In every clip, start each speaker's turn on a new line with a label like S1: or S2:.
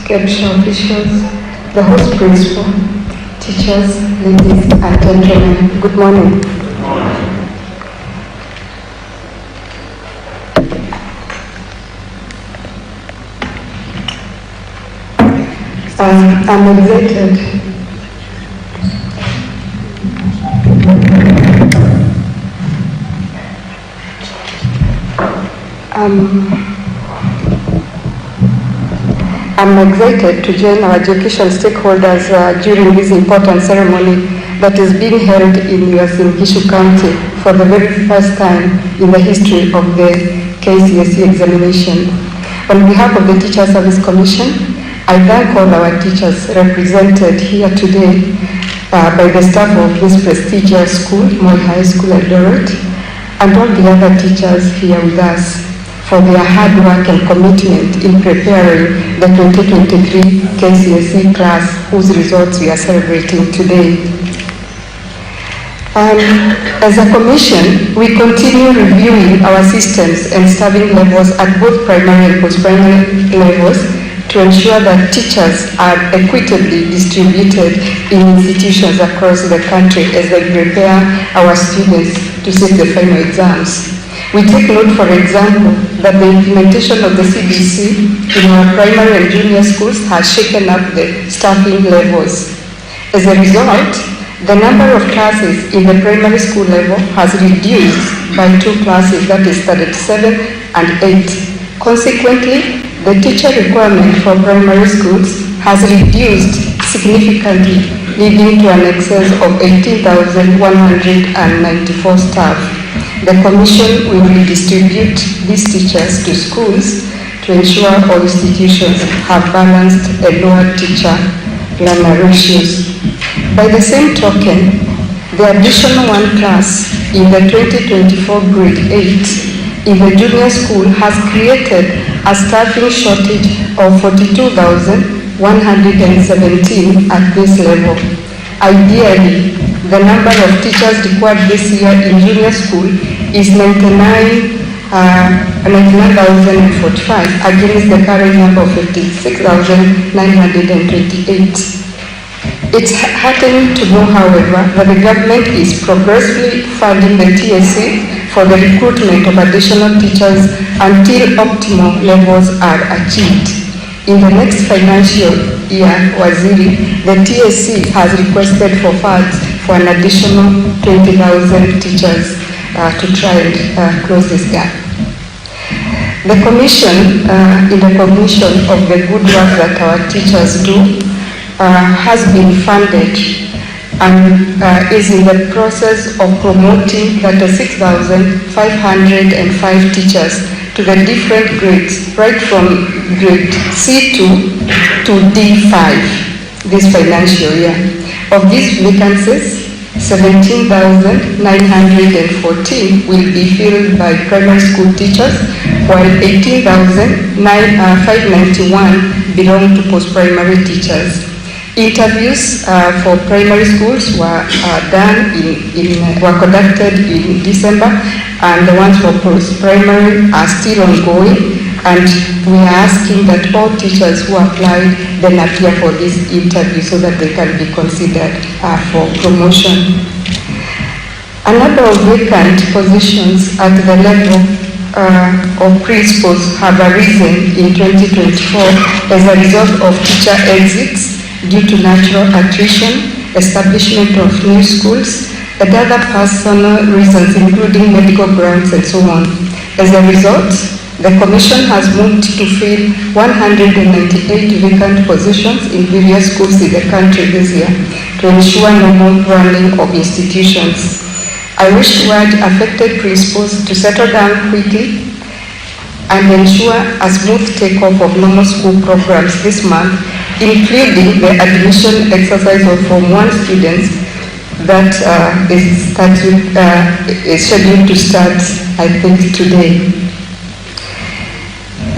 S1: Kcse officials, the host principal, teachers, ladies and gentlemen, good morning. I'm excited I'm excited to join our education stakeholders during this important ceremony that is being held in Kcse County for the very first time in the history of the Kcse examination. On behalf of the Teacher Service Commission, I thank all our teachers represented here today by the staff of this prestigious school, Moi High School Eldoret, and all the other teachers here with us for their hard work and commitment in preparing the 2023 Kcse class whose results we are celebrating today. As a commission, we continue reviewing our systems and staffing levels at both primary and post-primary levels to ensure that teachers are equitably distributed in institutions across the country as they prepare our students to sit the final exams. We take note, for example, that the implementation of the CBC in our primary and junior schools has shaken up the staffing levels. As a result, the number of classes in the primary school level has reduced by 2 classes, that is 37 and 8. Consequently, the teacher requirement for primary schools has reduced significantly, leading to an excess of 18,194 staff. The Commission will redistribute these teachers to schools to ensure all institutions have balanced and lower teacher-learner ratios. By the same token, the additional 1 class in the 2024 grade 8 in the junior school has created a staffing shortage of 42,117 at this level. Ideally, the number of teachers required this year in junior school is 99,045 against the current number of 56,928. It's heartening to know, however, that the government is progressively funding the Kcse for the recruitment of additional teachers until optimal levels are achieved. In the next financial year, Waziri, the Kcse has requested for funds for an additional 20,000 teachers to try and close this gap. The Commission, in recognition of the good work that our teachers do, has been funded and is in the process of promoting 36,505 teachers to the different grades, right from grade C2 to D5 this financial year. Of these vacancies, 17,914 will be filled by primary school teachers, while 18,591 belong to post-primary teachers. Interviews for primary schools were conducted in December, and the ones for post-primary are still ongoing, and we are asking that all teachers who apply then appear for this interview so that they can be considered for promotion. A number of vacant positions at the level of principals have arisen in 2024 as a result of teacher exits due to natural attrition, establishment of new schools, and other personal reasons including medical grants and so on. As a result, the Commission has moved to fill 198 vacant positions in various schools in the country this year to ensure normal running of institutions. I wish to urge affected principals to settle down quickly and ensure a smooth takeoff of normal school programs this month, including the admission exercise of Form 1 students that is scheduled to start, I think, today.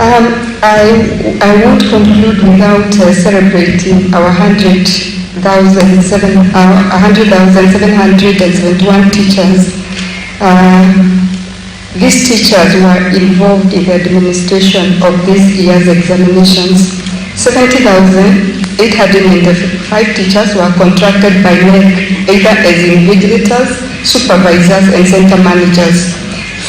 S1: I won't conclude without celebrating our 100,771 teachers. These teachers were involved in the administration of this year's examinations. 70,895 teachers were contracted by NEC, either as invigilators, supervisors, and center managers.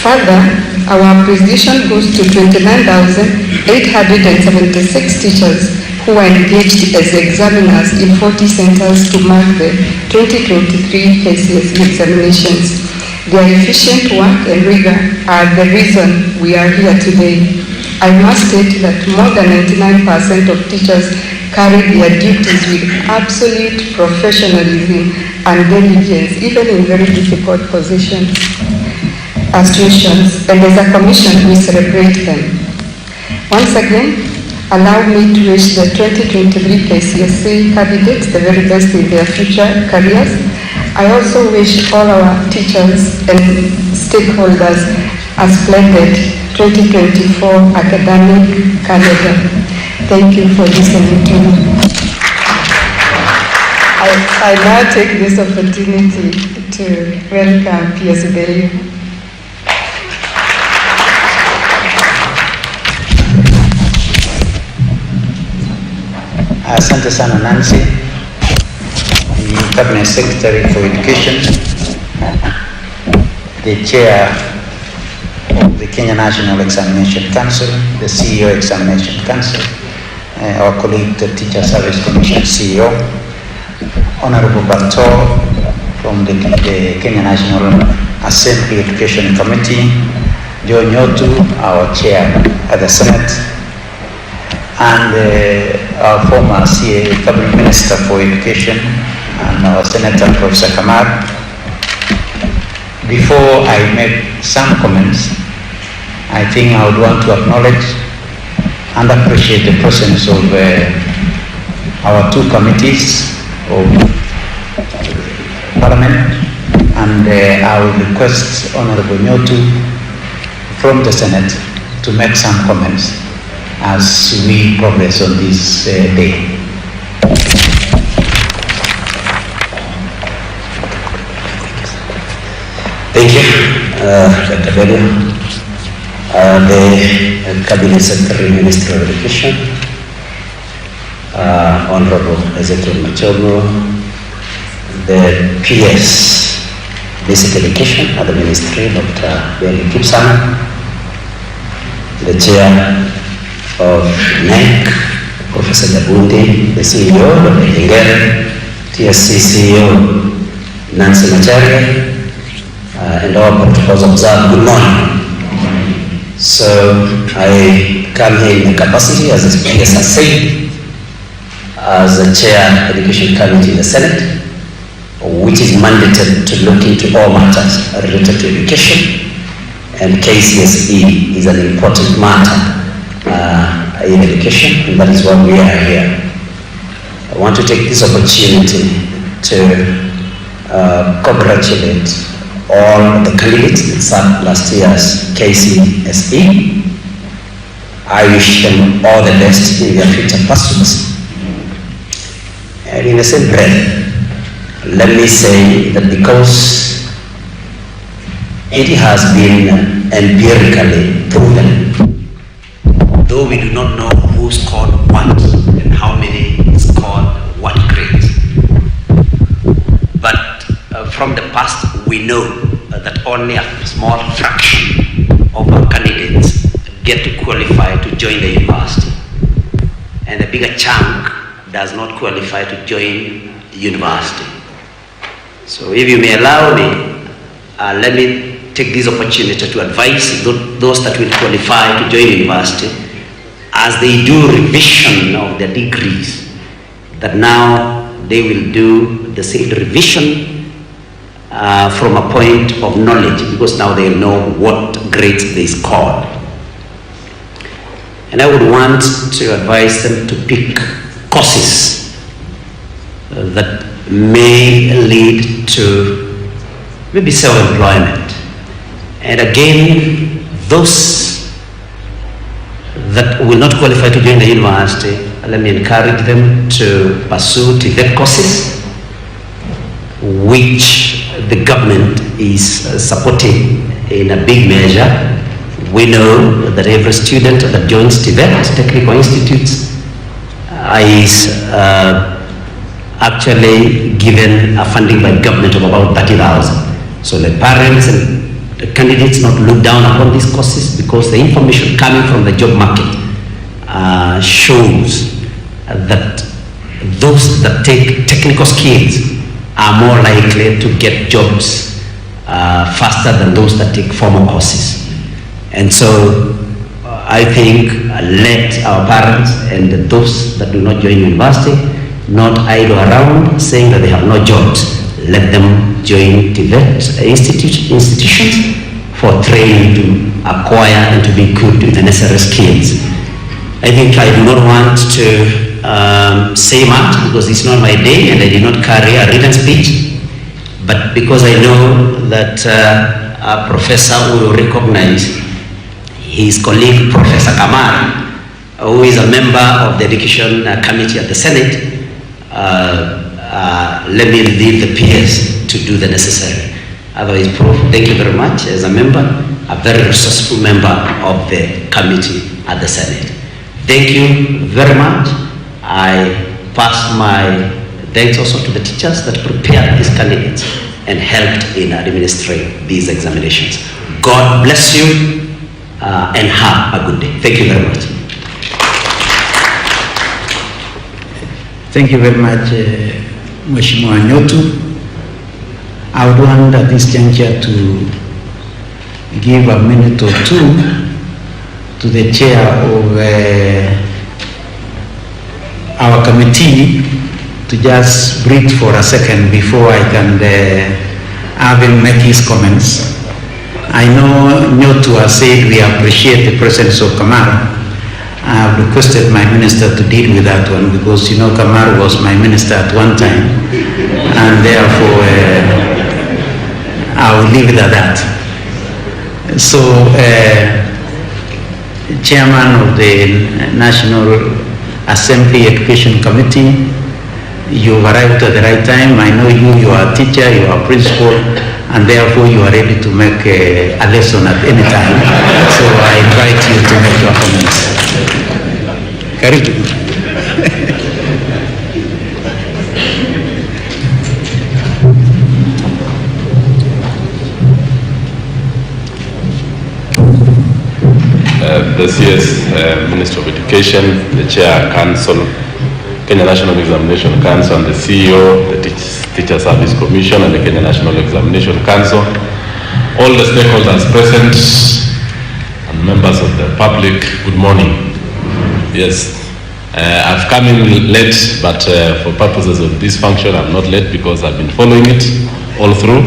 S1: Further, our appreciation goes to 29,876 teachers who were engaged as examiners in 40 centers to mark the 2023 Kcse examinations. Their efficient work and rigor are the reason we are here today. I must state that more than 99% of teachers carry their duties with absolute professionalism and diligence, even in very difficult positions as tuitions, and as a commission we celebrate them. Once again, allow me to wish the 2023 Kcse candidates the very best in their future careers. I also wish all our teachers and stakeholders a splendid 2024 academic calendar. Thank you for listening to me. I now take this opportunity to welcome Kcse.
S2: Asante sana Nancy, the Cabinet Secretary for Education, the Chair of the Kenya National Examination Council, the CEO Examination Council, our colleague the Teacher Service Commission CEO, Honorable Bato from the Kenya National Assembly Education Committee, Joe Nyotu, our Chair at the Senate, and our former Cabinet Minister for Education and our Senator Professor Kamar. Before I make some comments, I think I would want to acknowledge and appreciate the presence of our two committees of Parliament, and I will request Honorable Nyotu from the Senate to make some comments as we progress on this day.
S3: Thank you, Dr. Bello, the Cabinet Secretary, Minister of Education, Honorable Ezekiel Machogu, the PS, Basic Education at the Ministry, Dr. Bello Kcse, the Chair of NEC, Professor Jabundi, the CEO, Dr. Ingere, TSC CEO, Nancy Macharia, and all protocols observed. Good morning. So I come here in the capacity as the PSRC, as the Chair Education Committee in the Senate, which is mandated to look into all matters related to education, and Kcse is an important matter in education, and that is why we are here. I want to take this opportunity to congratulate all the candidates that served last year's Kcse. I wish them all the best in their future pursuits. And in the same breath, let me say that because it has been empirically proven, though we do not know who scored what and how many scored what grade, but from the past we know that only a small fraction of our candidates get to qualify to join the university, and the bigger chunk does not qualify to join university. So if you may allow me, let me take this opportunity to advise those that will qualify to join university, as they do revision of their degrees, that now they will do the same revision from a point of knowledge, because now they know what grades they scored. And I would want to advise them to pick courses that may lead to maybe self-employment. And again, those that will not qualify to join the university, let me encourage them to pursue TVET courses, which the government is supporting in a big measure. We know that every student that joins TVET, technical institutes, is actually given a funding by government of about 30,000. So the parents and the candidates not look down upon these courses, because the information coming from the job market shows that those that take technical skills are more likely to get jobs faster than those that take formal courses. And so I think let our parents and those that do not join university not idle around saying that they have no jobs. Let them join TVET institutions for training to acquire and to be equipped with the necessary skills. I think I do not want to say much because it's not my day and I did not carry a written speech, but because I know that a professor will recognize his colleague, Professor Kamara, who is a member of the Education Committee at the Senate. Let me leave the peers to do the necessary. Otherwise, Prof, thank you very much as a member, a very resourceful member of the committee at the Senate. Thank you very much. I pass my thanks also to the teachers that prepared these candidates and helped in administering these examinations. God bless you and have a good day. Thank you very much.
S2: Thank you very much, Mheshimiwa Nyotu. I would want at this juncture to give a minute or two to the chair of our committee to just breathe for a second before I can have him make his comments. I know Nyotu has said we appreciate the presence of Kamara. I have requested my minister to deal with that one because, you know, Kamara was my minister at one time, and therefore I will leave it at that. So, Chairman of the National Assembly Education Committee, you've arrived at the right time. I know you are a teacher, you are a principal, and therefore you are ready to make a lesson at any time. So I invite you to make your comments. Karibu.
S4: The CS Minister of Education, the Chair Council, Kenya National Examination Council, and the CEO, the Teacher Service Commission, and the Kenya National Examination Council, all the stakeholders present, and members of the public, good morning. Yes, I've come in late, but for purposes of this function, I'm not late because I've been following it all through.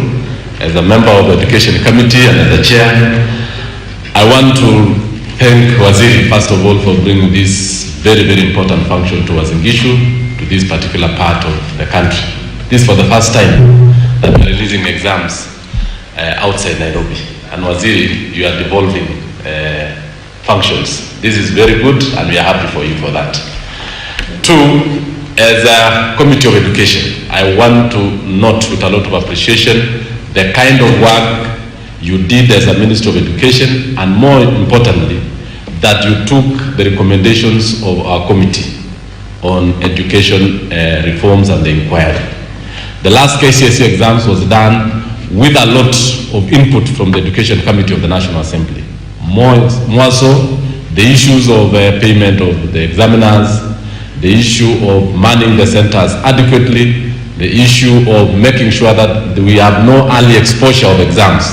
S4: As a member of the Education Committee and as the Chair, I want to thank Waziri, first of all, for bringing this very, very important function to Wazingishu, to this particular part of the country. This is for the first time that we're releasing exams outside Nairobi. And Waziri, you are devolving functions. This is very good and we are happy for you for that. Two, as a Committee of Education, I want to note with a lot of appreciation the kind of work you did as a Minister of Education, and more importantly, that you took the recommendations of our committee on education reforms and the inquiry. The last Kcse exams was done with a lot of input from the Education Committee of the National Assembly. More so, the issues of payment of the examiners, the issue of manning the centers adequately, the issue of making sure that we have no early exposure of exams.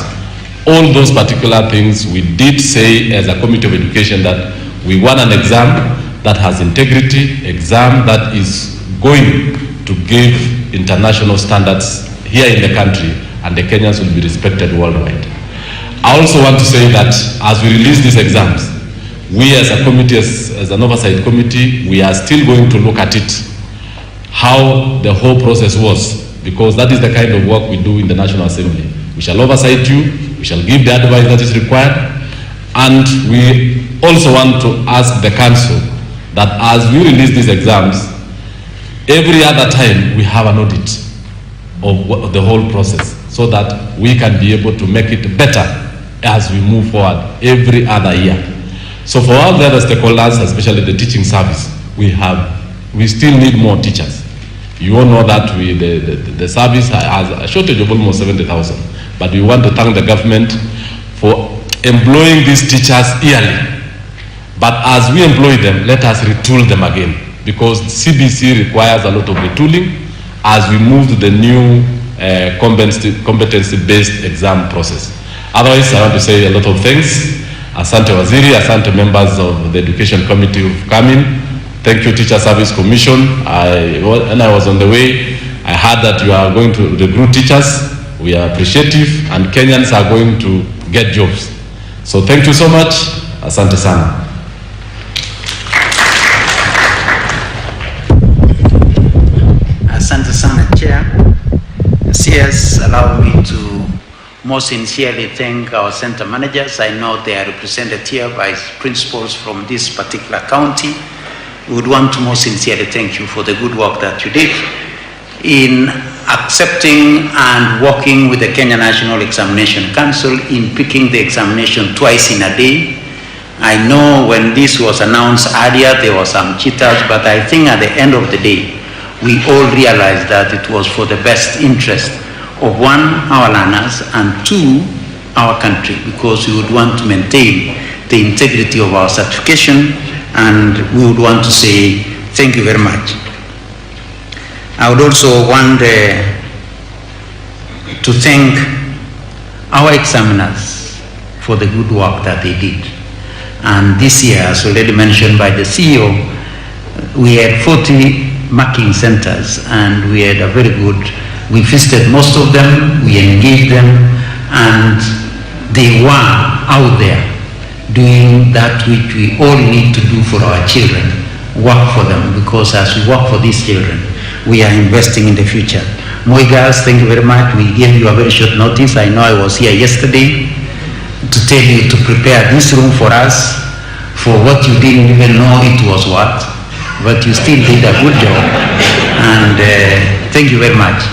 S4: All those particular things we did say as a Committee of Education that we want an exam that has integrity, exam that is going to give international standards here in the country, and the Kenyans will be respected worldwide. I also want to say that as we release these exams, we as a committee, as an oversight committee, we are still going to look at it, how the whole process was, because that is the kind of work we do in the National Assembly. We shall oversight you, we shall give the advice that is required, and we also want to ask the council that as we release these exams, every other time we have an audit of the whole process so that we can be able to make it better as we move forward every other year. So for all the other stakeholders, especially the teaching service, we have we still need more teachers. You all know that the service has a shortage of almost 70,000. But we want to thank the government for employing these teachers yearly. But as we employ them, let us retool them again, because CBC requires a lot of retooling as we move to the new competency-based exam process. Otherwise, I want to say a lot of things. Asante Waziri, asante members of the Education Committee who've come in. Thank you, Teacher Service Commission. When I was on the way, I heard that you are going to recruit teachers. We are appreciative, and Kenyans are going to get jobs. So thank you so much. Asante sana.
S2: Asante sana, Chair. CS, allow me to most sincerely thank our center managers. I know they are represented here by principals from this particular county. We would want to most sincerely thank you for the good work that you did in accepting and working with the Kenya National Examination Council in picking the examination twice in a day. I know when this was announced earlier, there was some jitters, but I think at the end of the day, we all realized that it was for the best interest of one, our learners, and two, our country, because we would want to maintain the integrity of our certification, and we would want to say thank you very much. I would also want to thank our examiners for the good work that they did. And this year, as already mentioned by the CEO, we had 40 marking centers, and we had a very good, we visited most of them, we engaged them, and they were out there doing that which we all need to do for our children, work for them, because as we work for these children, we are investing in the future. Moi girls, thank you very much. We gave you a very short notice. I know I was here yesterday to tell you to prepare this room for us for what you didn't even know it was what, but you still did a good job. And thank you very much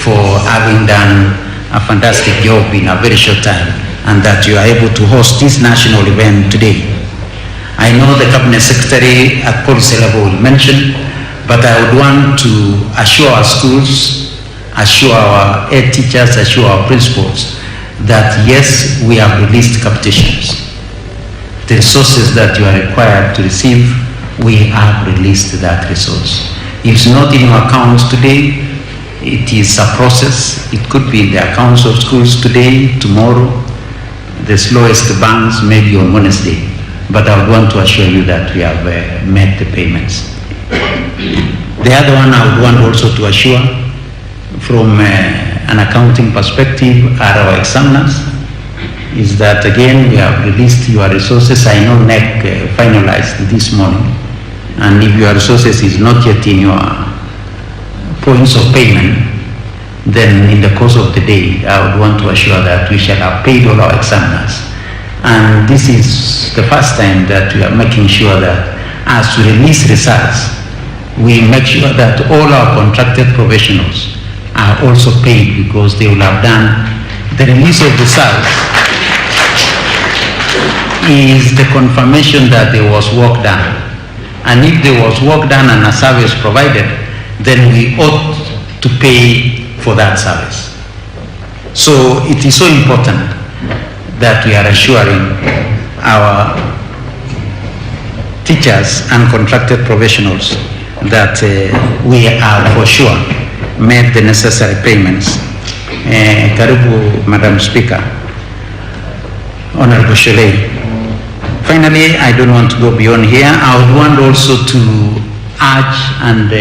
S2: for having done a fantastic job in a very short time, and that you are able to host this national event today. I know the Cabinet Secretary at policy level will mention, but I would want to assure our schools, assure our head teachers, assure our principals that yes, we have released captations. The resources that you are required to receive, we have released that resource. If it's not in your accounts today, it is a process. It could be in the accounts of schools today, tomorrow, the slowest banks maybe on Wednesday. But I would want to assure you that we have made the payments. The other one I would want also to assure from an accounting perspective are our examiners, is that again we have released your resources. I know NEC finalized this morning, and if your resources is not yet in your points of payment, then in the course of the day I would want to assure that we shall have paid all our examiners. And this is the first time that we are making sure that as we release results, we make sure that all our contracted professionals are also paid, because they will have done the release of results is the confirmation that there was work done. And if there was work done and a service provided, then we ought to pay for that service. So it is so important that we are assuring our teachers and contracted professionals that we are for sure made the necessary payments. Karibu, Madam Speaker, Honorable Shelley. Finally, I don't want to go beyond here. I would want also to urge and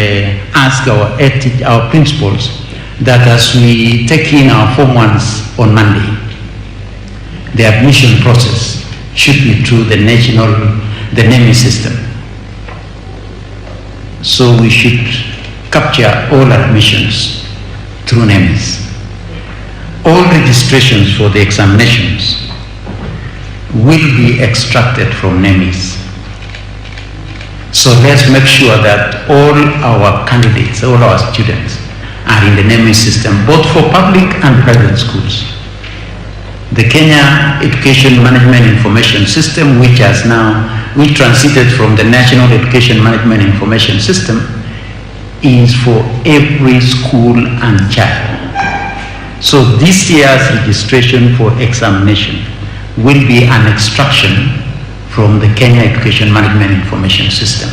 S2: ask our principals that as we take in our Form 1s on Monday, the admission process should be through the NEMI system. So we should capture all admissions through NEMIs. All registrations for the examinations will be extracted from NEMIs. So let's make sure that all our candidates, all our students are in the NEMI system, both for public and private schools. The Kenya Education Management Information System, which has now, we transited from the National Education Management Information System
S5: is for every school and child. So this year's registration for examination will be an extraction from the Kenya Education Management Information System,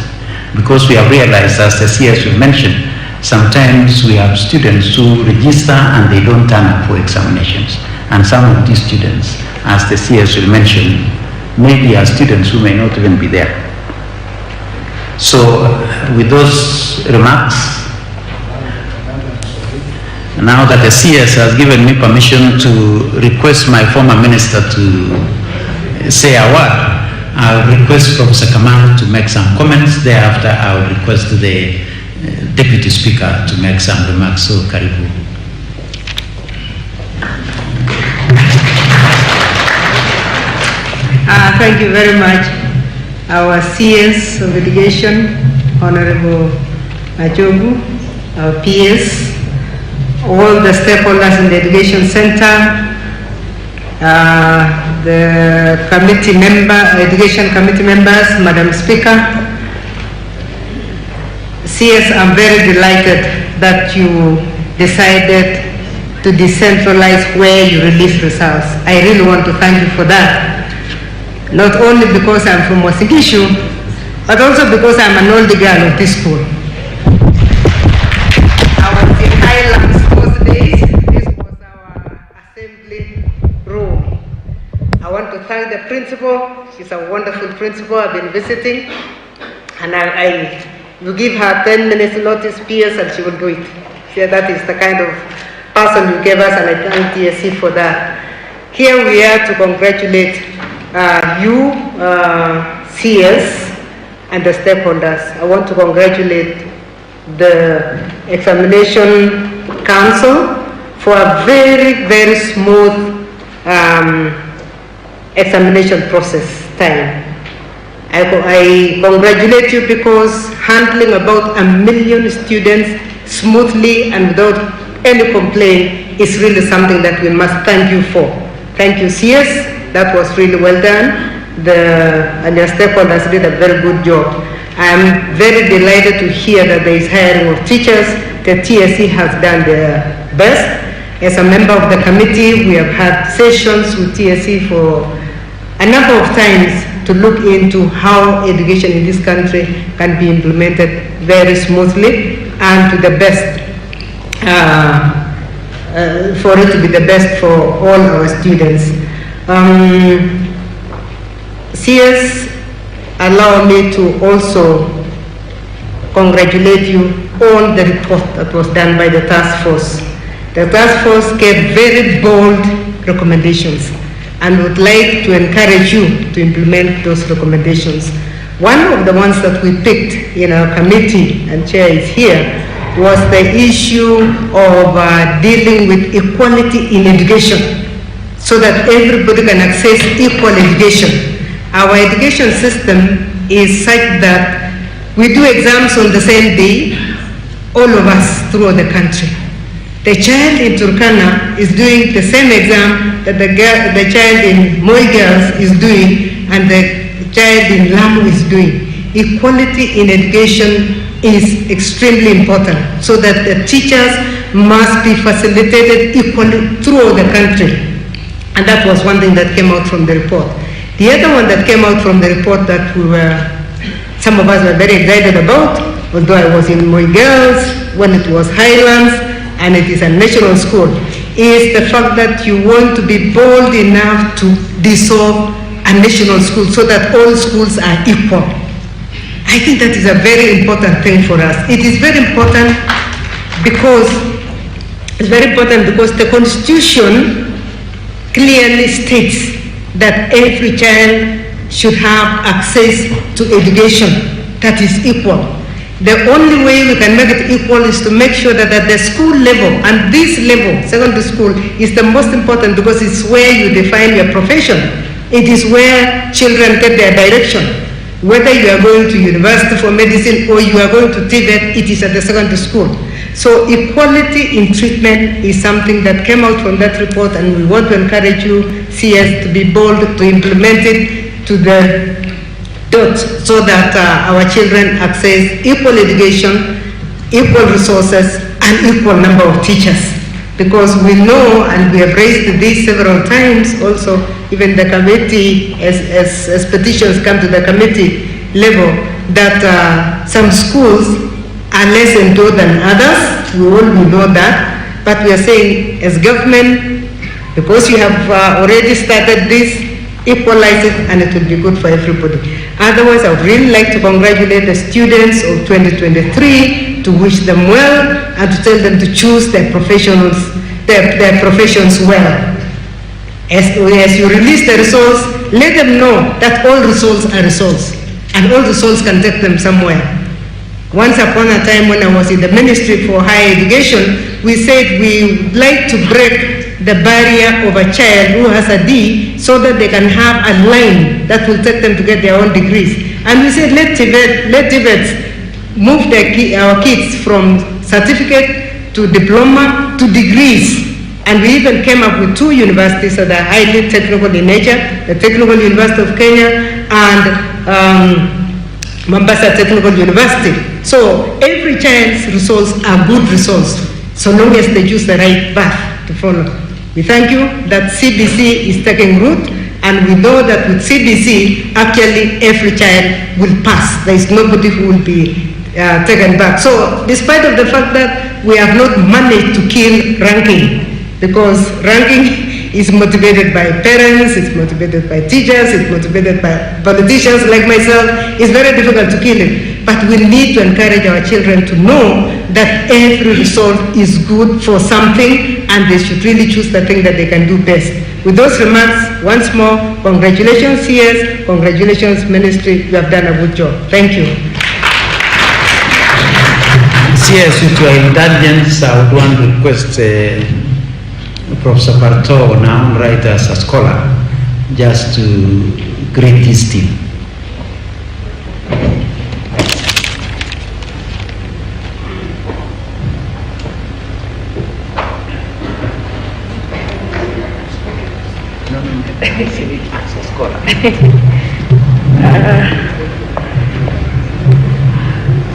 S5: because we have realized, as the CS will mention, sometimes we have students who register and they don't turn up for examinations. And some of these students, as the CS will mention, maybe are students who may not even be there. So with those remarks, now that the CS has given me permission to request my former minister to say a word, I'll request Professor Kamal to make some comments. Thereafter, I'll request the Deputy Speaker to make some remarks. So, Karibu.
S6: Thank you very much. Our CS of Education, Honorable Machogu, our PS, all the stakeholders in the Education Center, the Education Committee members, Madam Speaker. CS, I'm very delighted that you decided to decentralize where you release results. I really want to thank you for that. Not only because I'm from Wasingishu, but also because I'm an old girl of this school. I was in Highlands those days. This was our assembly room. I want to thank the principal. She's a wonderful principal. I've been visiting, and you give her 10 minutes notice, PS, and she will do it. So that is the kind of person you gave us, and I thank Kcse for that. Here we are to congratulate you, CS, and the stakeholders. I want to congratulate the Examination Council for a very, very smooth examination process time. I congratulate you because handling about 1 million students smoothly and without any complaint is really something that we must thank you for. Thank you, CS. That was really well done. And your stakeholders did a very good job. I am very delighted to hear that there is hiring of teachers. The TSC has done their best. As a member of the committee, we have had sessions with TSC for a number of times to look into how education in this country can be implemented very smoothly and to the best, for it to be the best for all our students. CS, allow me to also congratulate you on the report that was done by the task force. The task force gave very bold recommendations and would like to encourage you to implement those recommendations. One of the ones that we picked in our committee, and Chair is here, was the issue of dealing with equality in education, so that everybody can access equal education. Our education system is such that we do exams on the same day, all of us throughout the country. The child in Turkana is doing the same exam that the child in Moi Girls is doing and the child in Lamu is doing. Equality in education is extremely important, so that the teachers must be facilitated equally throughout the country. And that was one thing that came out from the report. The other one that came out from the report that some of us were very excited about, although I was in Moi Girls when it was Highlands and it is a national school, is the fact that you want to be bold enough to dissolve a national school so that all schools are equal. I think that is a very important thing for us. It is very important because the Constitution clearly states that every child should have access to education that is equal. The only way we can make it equal is to make sure that at the school level, and this level, secondary school, is the most important because it's where you define your profession. It is where children get their direction. Whether you are going to university for medicine or you are going to TVET, it is at the secondary school. So equality in treatment is something that came out from that report, and we want to encourage you, CS, to be bold to implement it to the dot so that our children access equal education equal resources, and equal number of teachers. Because we know, and we have raised this several times also, even the committee, as petitions come to the committee level, that some schools are less endowed than others. We know that. But we are saying, as government, because you have already started this, equalize it, and it will be good for everybody. Otherwise, I would really like to congratulate the students of 2023, to wish them well, and to tell them to choose their professions well. As you release the results, let them know that all results are results, and all results can take them somewhere. Once upon a time, when I was in the Ministry for Higher Education, we said we would like to break the barrier of a child who has a D, so that they can have a line that will take them to get their own degrees. And we said, let TVETs move our kids from certificate to diploma to degrees. And we even came up with 2 universities that are highly technical in nature, the Technical University of Kenya and Mombasa Technical University. So every child's results are good results, so long as they choose the right path to follow. We thank you that CBC is taking root, and we know that with CBC, actually every child will pass. There is nobody who will be taken back. So despite of the fact that we have not managed to kill ranking, because ranking is motivated by parents, it's motivated by teachers, it's motivated by politicians like myself, it's very difficult to kill it. But we need to encourage our children to know that every result is good for something, and they should really choose the thing that they can do best. With those remarks, once more, congratulations CS, congratulations Ministry, you have done a good job. Thank you.
S5: CS, with your indulgence, I would want to request Professor Barto, now writer as a scholar, just to greet his team.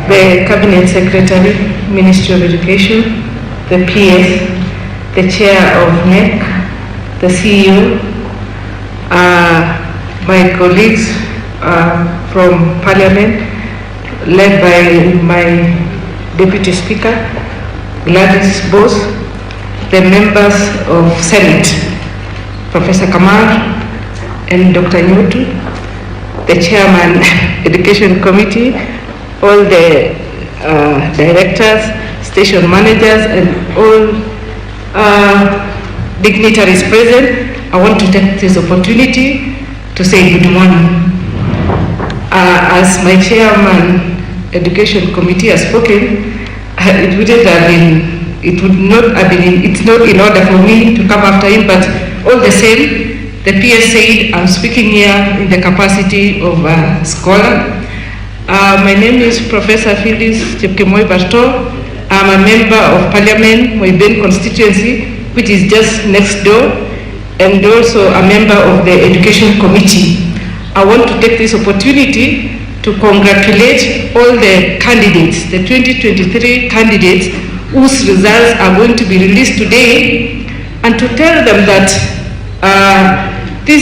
S1: The Cabinet Secretary, Ministry of Education, the PS, the Chair of NEC, the CEO, my colleagues from Parliament, led by my Deputy Speaker, Gladys Bose, the members of Senate, Professor Kamal and Dr. Nyutu, the Chairman, Education Committee, all the directors, station managers, and all dignitaries present. I want to take this opportunity to say good morning. As my Chairman, Education Committee has spoken, it's not in order for me to come after him, but all the same, the PS said I'm speaking here in the capacity of a scholar. My name is Professor Phyllis Chepkemoi Barto. I'm a member of Parliament, Moiben Constituency, which is just next door, and also a member of the Education Committee. I want to take this opportunity to congratulate all the candidates, the 2023 candidates, whose results are going to be released today, and to tell them that it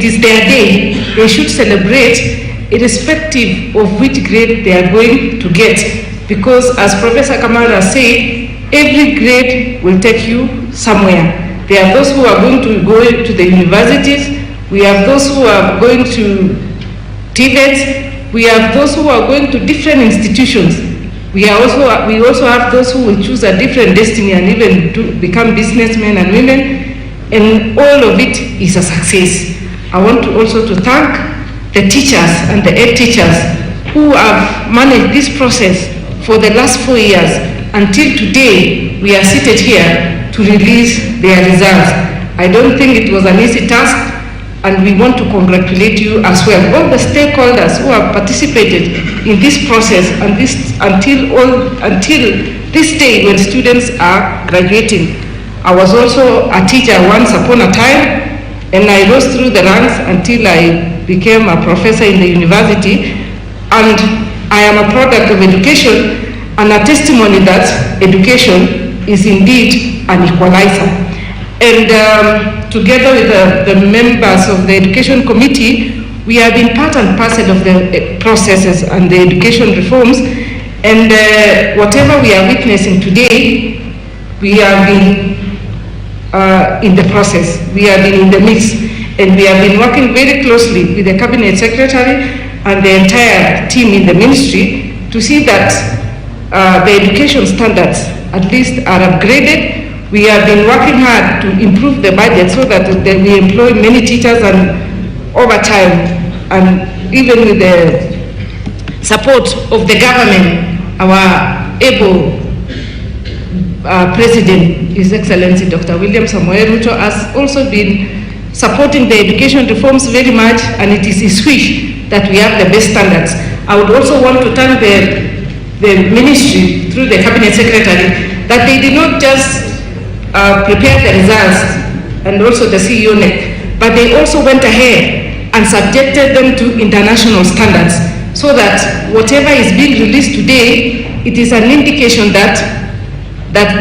S1: is their day. They should celebrate irrespective of which grade they are going to get, because as Professor Kamara said, every grade will take you somewhere. There are those who are going to go to the universities, we have those who are going to TVETs, we have those who are going to different institutions. We also have those who will choose a different destiny and even become businessmen and women, and all of it is a success. I want to also to thank the teachers and the head teachers who have managed this process for the last 4 years. Until today, we are seated here to release their results. I don't think it was an easy task, and we want to congratulate you as well. All the stakeholders who have participated in this process and until this day when students are graduating. I was also a teacher once upon a time, and I rose through the ranks until I became a professor in the university.
S6: And I am a product of education and a testimony that education is indeed an equalizer. And together with the members of the Education Committee, we have been part and parcel of the processes and the education reforms. And whatever we are witnessing today, we have been in the process. We have been in the mix. And we have been working very closely with the Cabinet Secretary and the entire team in the ministry to see that the education standards at least are upgraded. We have been working hard to improve the budget so that we employ many teachers, and over time, and even with the support of the government, our able President, His Excellency Dr. William Samoei Ruto, has also been supporting the education reforms very much, and it is his wish that we have the best standards. I would also want to thank the ministry through the Cabinet Secretary that they did not just prepare the results and also the CEO NEC, but they also went ahead and subjected them to international standards so that whatever is being released today, it is an indication that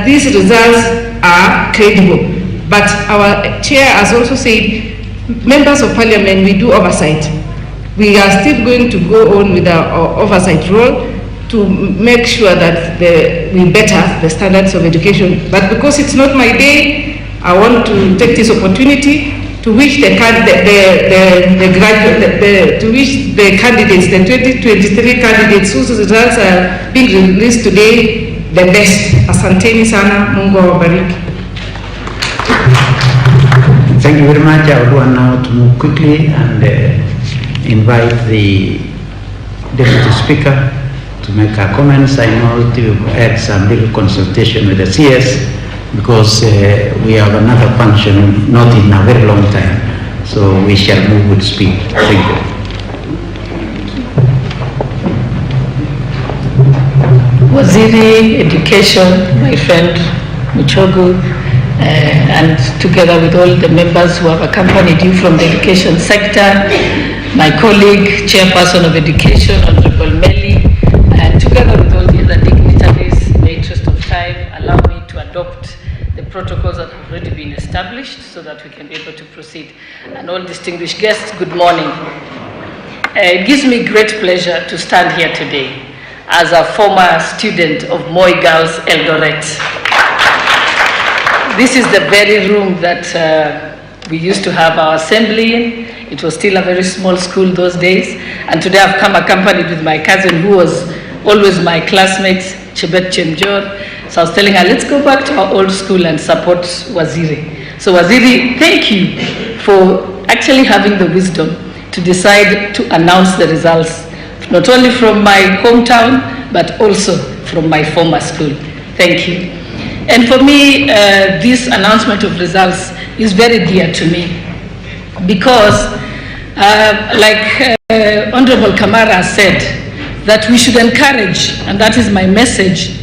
S6: these results are credible. But our chair has also said, members of parliament, we do oversight. We are still going to go on with our oversight role to make sure that we better the standards of education. But because it's not my day, I want to take this opportunity to wish the candidates, the 2023 candidates whose results are being released today, the best. Asanteni sana, Mungu awabariki.
S5: Thank you very much. I would want now to move quickly and invite the Deputy Speaker to make her comments. I know to had some little consultation with the CS because we have another function not in a very long time. So we shall move with speed. Thank you.
S7: Waziri Education, my friend Machogu, and together with all the members who have accompanied you from the education sector, my colleague, Chairperson of Education, Honorable Melly, and together with all the other dignitaries, in the interest of time, allow me to adopt the protocols that have already been established so that we can be able to proceed. And all distinguished guests, good morning. It gives me great pleasure to stand here today as a former student of Moi Girls Eldoret. This is the very room that we used to have our assembly in. It was still a very small school those days. And today I've come accompanied with my cousin who was always my classmate, Chebet Chemjor. So I was telling her, let's go back to our old school and support Waziri. So Waziri, thank you for actually having the wisdom to decide to announce the results, not only from my hometown, but also from my former school. Thank you. And for me, this announcement of results is very dear to me because, like Honorable Kamara said, that we should encourage, and that is my message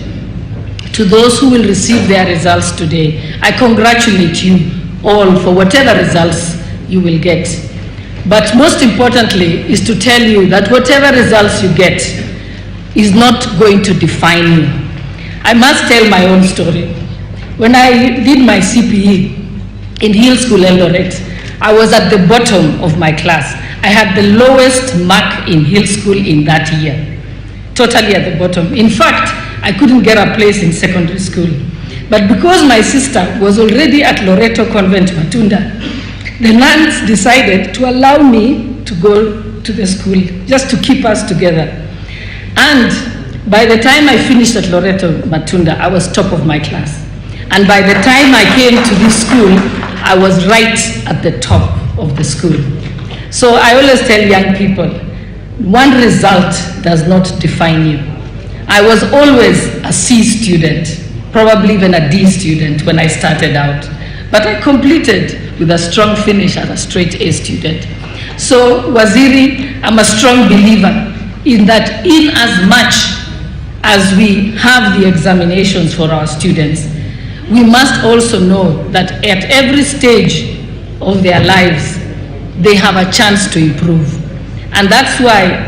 S7: to those who will receive their results today. I congratulate you all for whatever results you will get. But most importantly is to tell you that whatever results you get is not going to define you. I must tell my own story. When I did my CPE in Hill School Eldoret, I was at the bottom of my class. I had the lowest mark in Hill School in that year, totally at the bottom. In fact, I couldn't get a place in secondary school. But because my sister was already at Loreto Convent, Matunda, the nuns decided to allow me to go to the school, just to keep us together. And by the time I finished at Loreto Matunda, I was top of my class. And by the time I came to this school, I was right at the top of the school. So I always tell young people, one result does not define you. I was always a C student, probably even a D student when I started out. But I completed with a strong finish as a straight A student. So Waziri, I'm a strong believer in that in as much as we have the examinations for our students, we must also know that at every stage of their lives, they have a chance to improve. And that's why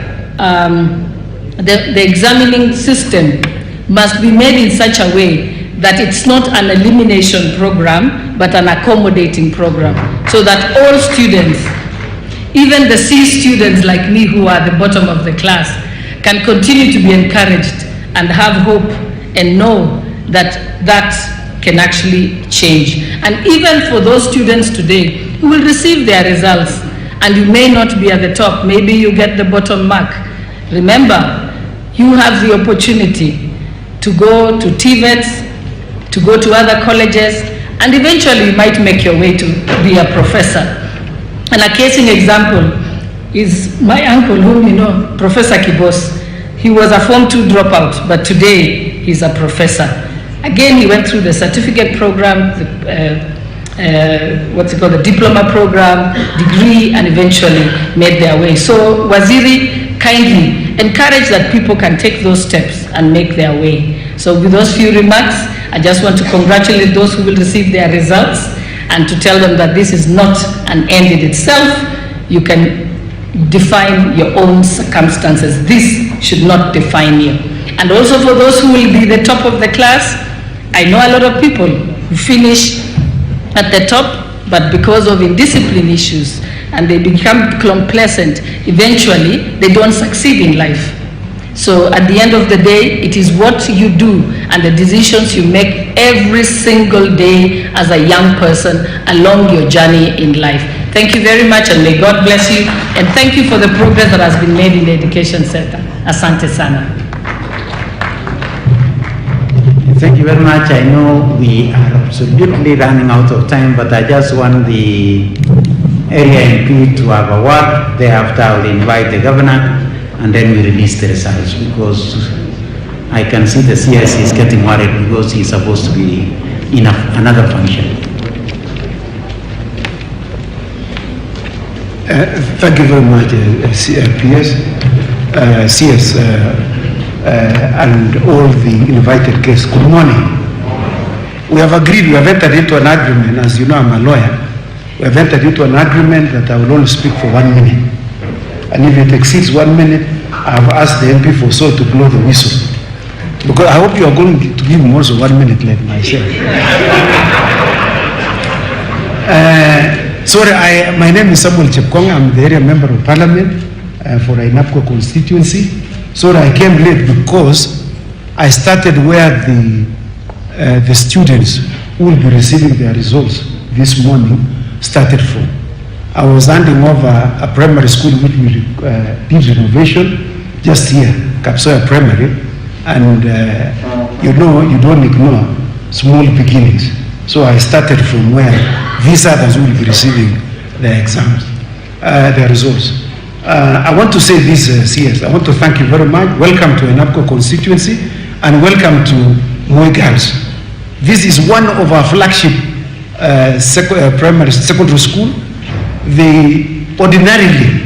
S7: the examining system must be made in such a way that it's not an elimination program, but an accommodating program, so that all students, even the C students like me who are at the bottom of the class, can continue to be encouraged and have hope and know that that can actually change. And even for those students today who will receive their results, and you may not be at the top, maybe you get the bottom mark. Remember, you have the opportunity to go to TVETs, to go to other colleges, and eventually you might make your way to be a professor. And a case in example is my uncle, whom you know, Professor Kcse. He was a Form 2 dropout, but today he's a professor. Again, he went through the certificate program, the diploma program, degree, and eventually made their way. So Waziri kindly encouraged that people can take those steps and make their way. So with those few remarks, I just want to congratulate those who will receive their results and to tell them that this is not an end in itself. You can define your own circumstances. This should not define you. And also for those who will be the top of the class, I know a lot of people who finish at the top, but because of indiscipline issues and they become complacent, eventually they don't succeed in life. So at the end of the day, it is what you do and the decisions you make every single day as a young person along your journey in life. Thank you very much, and may God bless you, and thank you for the progress that has been made in the education sector. Asante sana.
S5: Thank you very much. I know we are absolutely running out of time, but I just want the area MP to have a word. Thereafter, I will invite the governor, and then we release the results, because I can see the CS is getting worried because he's supposed to be in another function.
S8: Thank you very much, PS, CS, and all the invited guests. Good morning. We have agreed, we have entered into an agreement. As you know, I'm a lawyer. We have entered into an agreement that I will only speak for 1 minute. And if it exceeds 1 minute, I have asked the MP for so to blow the whistle. Because I hope you are going to give me also 1 minute like myself. Sorry, my name is Samuel Chepkong. I'm the area member of parliament for Inapco constituency. Sorry, I came late because I started where the students who will be receiving their results this morning started from. I was handing over a primary school which we did renovation just here, Kcse Primary, and you know, you don't ignore small beginnings. So I started from where these others will be receiving their exams, their results. I want to say this, CS, I want to thank you very much. Welcome to Inapco constituency, and welcome to Moi Girls. This is one of our flagship secondary school. They ordinarily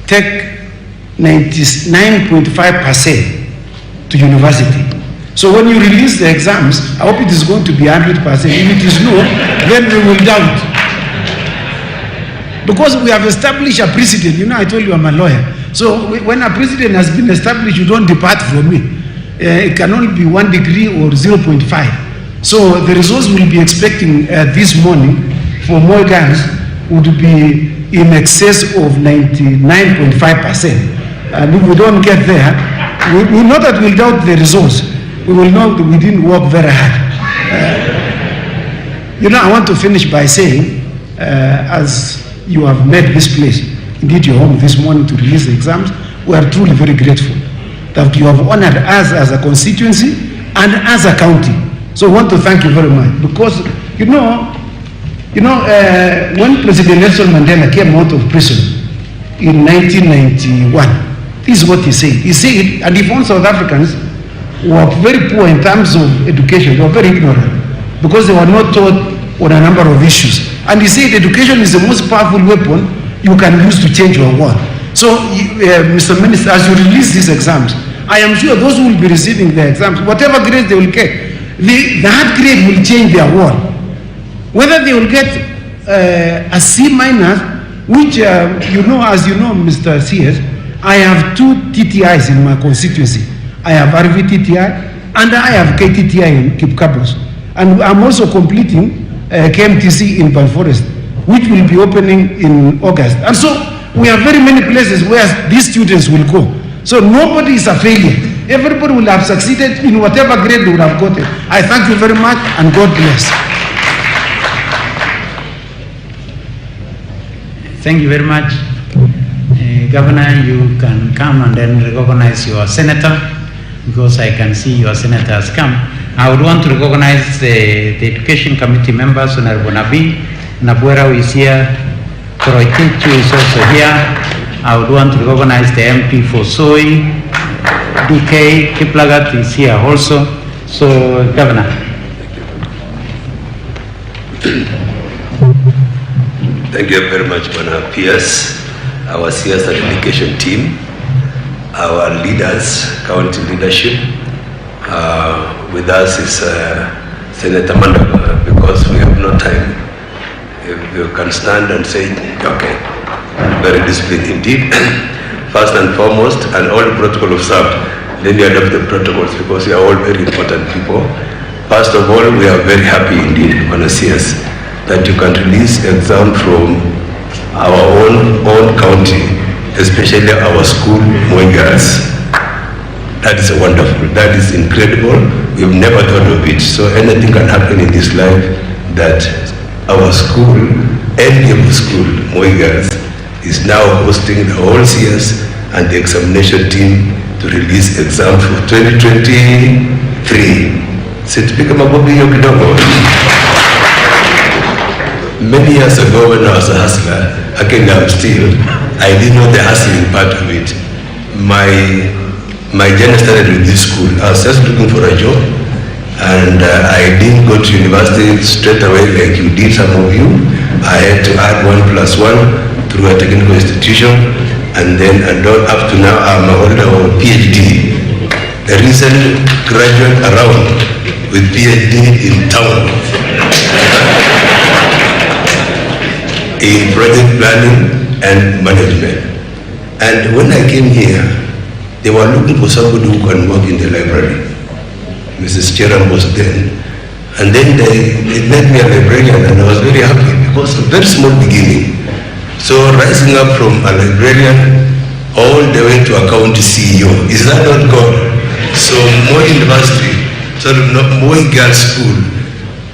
S8: take 99.5% to university. So when you release the exams, I hope it is going to be 100%. If it is no, then we will doubt. Because we have established a precedent. You know, I told you I'm a lawyer. So when a precedent has been established, you don't depart from it. It can only be 1 degree or 0.5. So the results we'll be expecting this morning for Moi Girls would be in excess of 99.5%. And if we don't get there, we know that we'll doubt the results. We will know that we didn't work very hard. You know, I want to finish by saying, as you have made this place, indeed your home this morning to release the exams, we are truly very grateful that you have honored us as a constituency and as a county. So I want to thank you very much, because you know, when President Nelson Mandela came out of prison in 1991, this is what he said. He said, and he found South Africans were very poor in terms of education. They were very ignorant because they were not taught on a number of issues. And he said education is the most powerful weapon you can use to change your world. So, Mr. Minister, as you release these exams, I am sure those who will be receiving the exams, whatever grade they will get, that grade will change their world. Whether they will get a C minus, which, you know, as you know, Mr. CS, I have 2 TTIs in my constituency. I have RVTTI and I have KTTI in Kipkabos. And I'm also completing KMTC in Balforest, which will be opening in August. And so we have very many places where these students will go. So nobody is a failure. Everybody will have succeeded in whatever grade they would have gotten. I thank you very much and God bless.
S5: Thank you very much. Governor, you can come and then recognize your senator, because I can see your senator has come. I would want to recognize the Education Committee members, Honorable Nabi, Nabuera who is here, Koroitichu is also here. I would want to recognize the MP for Soy, DK Kiplagat is here also. So, Governor.
S9: Thank you very much, Bwana PS, our CS and education team, our leaders, county leadership. With us is Senator Mandago, because we have no time. If you can stand and say, okay, very disciplined indeed. First and foremost, and all the protocol observed, then you adopt the protocols, because you are all very important people. First of all, we are very happy indeed, Bwana CS, that you can release exam from our own county, especially our school, Moi Girls. That is wonderful. That is incredible. We've never thought of it. So anything can happen in this life, that our school, NDM school, Moi Girls, is now hosting the whole CS and the examination team to release exam for 2023. Many years ago when I was a hustler, again I'm still, I didn't know the hustling part of it. My journey started with this school. I was just looking for a job, and I didn't go to university straight away like you did, some of you. I had to add 1+1 through a technical institution, and then up to now I'm a holder of PhD. The recent graduate around with PhD in town. In project planning and management. And when I came here, they were looking for somebody who can work in the library. Mrs. Cheram was then. And then they made me a librarian, and I was very happy, because a very small beginning. So rising up from a librarian all the way to a county CEO, is that not God? So Moi University, Moi Girls School,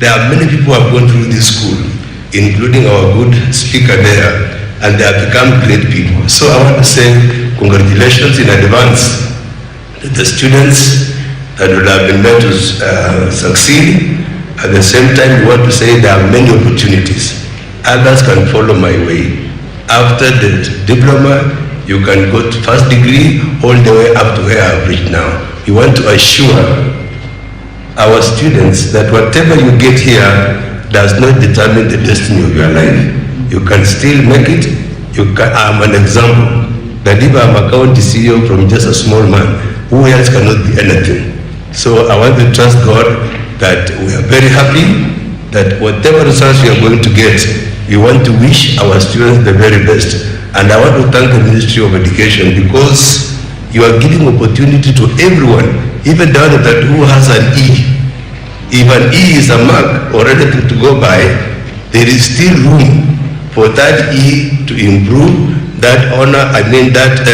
S9: there are many people who have gone through this school, including our good speaker there, and they have become great people. So I want to say congratulations in advance to the students that will have been made to succeed. At the same time, we want to say there are many opportunities. Others can follow my way. After the diploma, you can go to first degree all the way up to where I've reached now. We want to assure our students that whatever you get here does not determine the destiny of your life. You can still make it. I'm an example that if I'm a county CEO from just a small man, who else cannot be anything? So I want to trust God that we are very happy that whatever results we are going to get, we want to wish our students the very best. And I want to thank the Ministry of Education, because you are giving opportunity to everyone, even down to that who has an E. If an E is a mark or anything to go by, there is still room for that E to improve, that honor, that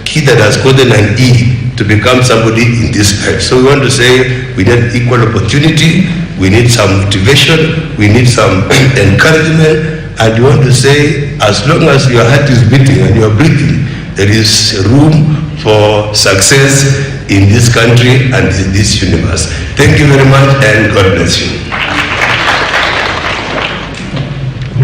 S9: kid that has gotten an E to become somebody in this life. So we want to say we need equal opportunity, we need some motivation, we need some encouragement, and we want to say as long as your heart is beating and you are breathing, there is room for success in this country and in this universe. Thank you very much, and God bless you.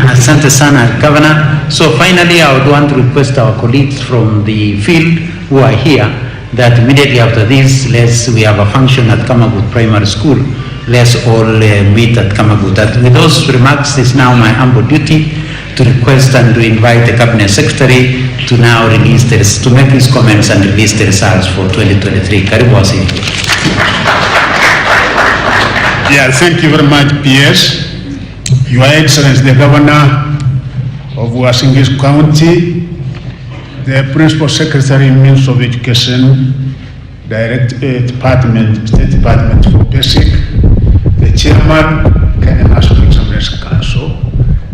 S5: Asante sana, Governor. So finally, I would want to request our colleagues from the field who are here that immediately after this, we have a function at Kamagut Primary School. Let's all meet at Kamagut. With those remarks, it's now my humble duty to request and to invite the Cabinet Secretary to now release to make his comments and release the results for 2023. Karibu Waziri.
S8: Yeah, thank you very much, PS. Your Excellency, the Governor of Uasin Gishu County, the Principal Secretary, Minister of Education, State Department for Basic, the Chairman, Kenya National Examination Council,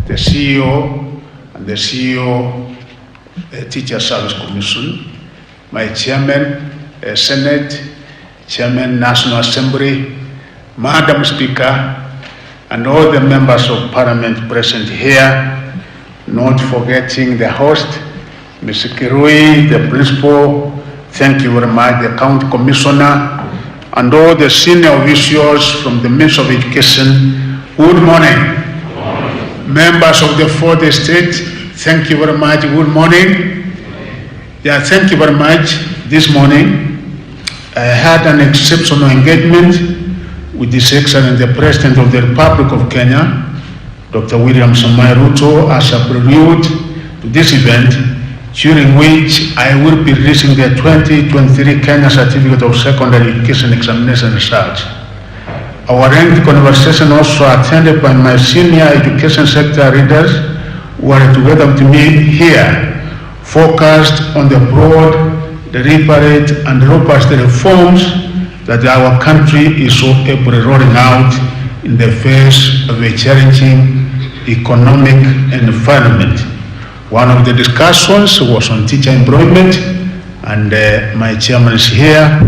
S8: the CEO, and the CEO, Teacher Service Commission, my Chairman, Senate, Chairman, National Assembly, Madam Speaker, and all the members of Parliament present here, not forgetting the host, Mr. Kirui, the Principal, thank you very much, the County Commissioner, and all the senior officials from the Ministry of Education. Good morning. Members of the fourth estate, thank you very much. Good morning. Yeah, thank you very much. This morning, I had an exceptional engagement with His Excellency the President of the Republic of Kenya, Dr. William Samoei Ruto, as a prelude to this event, during which I will be releasing the 2023 Kenya Certificate of Secondary Education Examination Results. Our lengthy conversation also attended by my senior education sector leaders who are together with me here, focused on the broad, deliberate, and robust reforms that our country is so ably rolling out in the face of a challenging economic environment. One of the discussions was on teacher employment, and my chairman is here.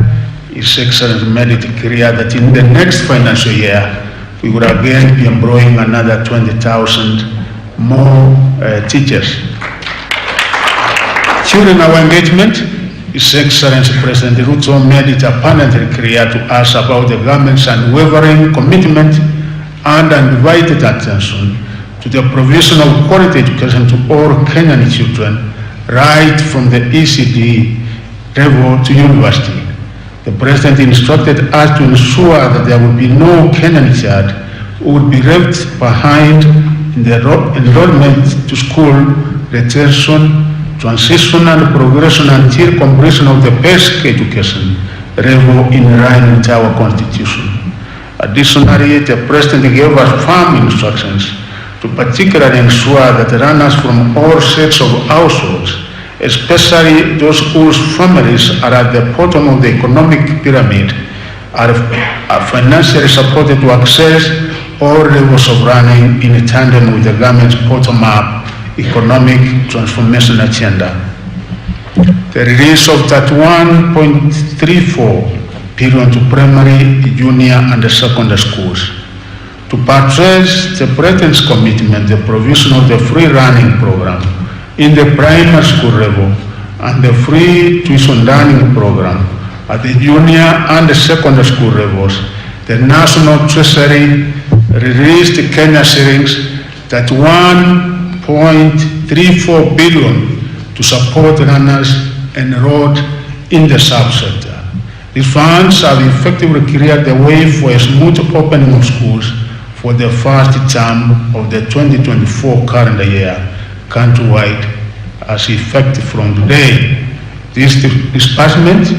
S8: His Excellency made it clear that in the next financial year, we will again be employing another 20,000 more teachers. During our engagement, His Excellency President Ruto made it abundantly clear to us about the government's unwavering commitment and undivided attention to the provision of quality education to all Kenyan children, right from the ECD level to university. The President instructed us to ensure that there will be no Kenyan child who would be left behind in the enrollment to school, retention, transition and progression until completion of the basic education level in line with our Constitution. Additionally, the President gave us firm instructions to particularly ensure that runners from all sets of households, especially those whose families are at the bottom of the economic pyramid, are financially supported to access all levels of running in tandem with the government's bottom-up economic transformation agenda. The release of 31.34 billion to primary, junior, and secondary schools. To buttress the President's commitment, the provision of the free running program in the primary school level and the free tuition learning program at the junior and the secondary school levels, the National Treasury released Kenya shillings that 1.34 billion to support runners enrolled in the subsector. These funds have effectively cleared the way for a smooth opening of schools for the first term of the 2024 calendar year countrywide as effective from today. This disbursement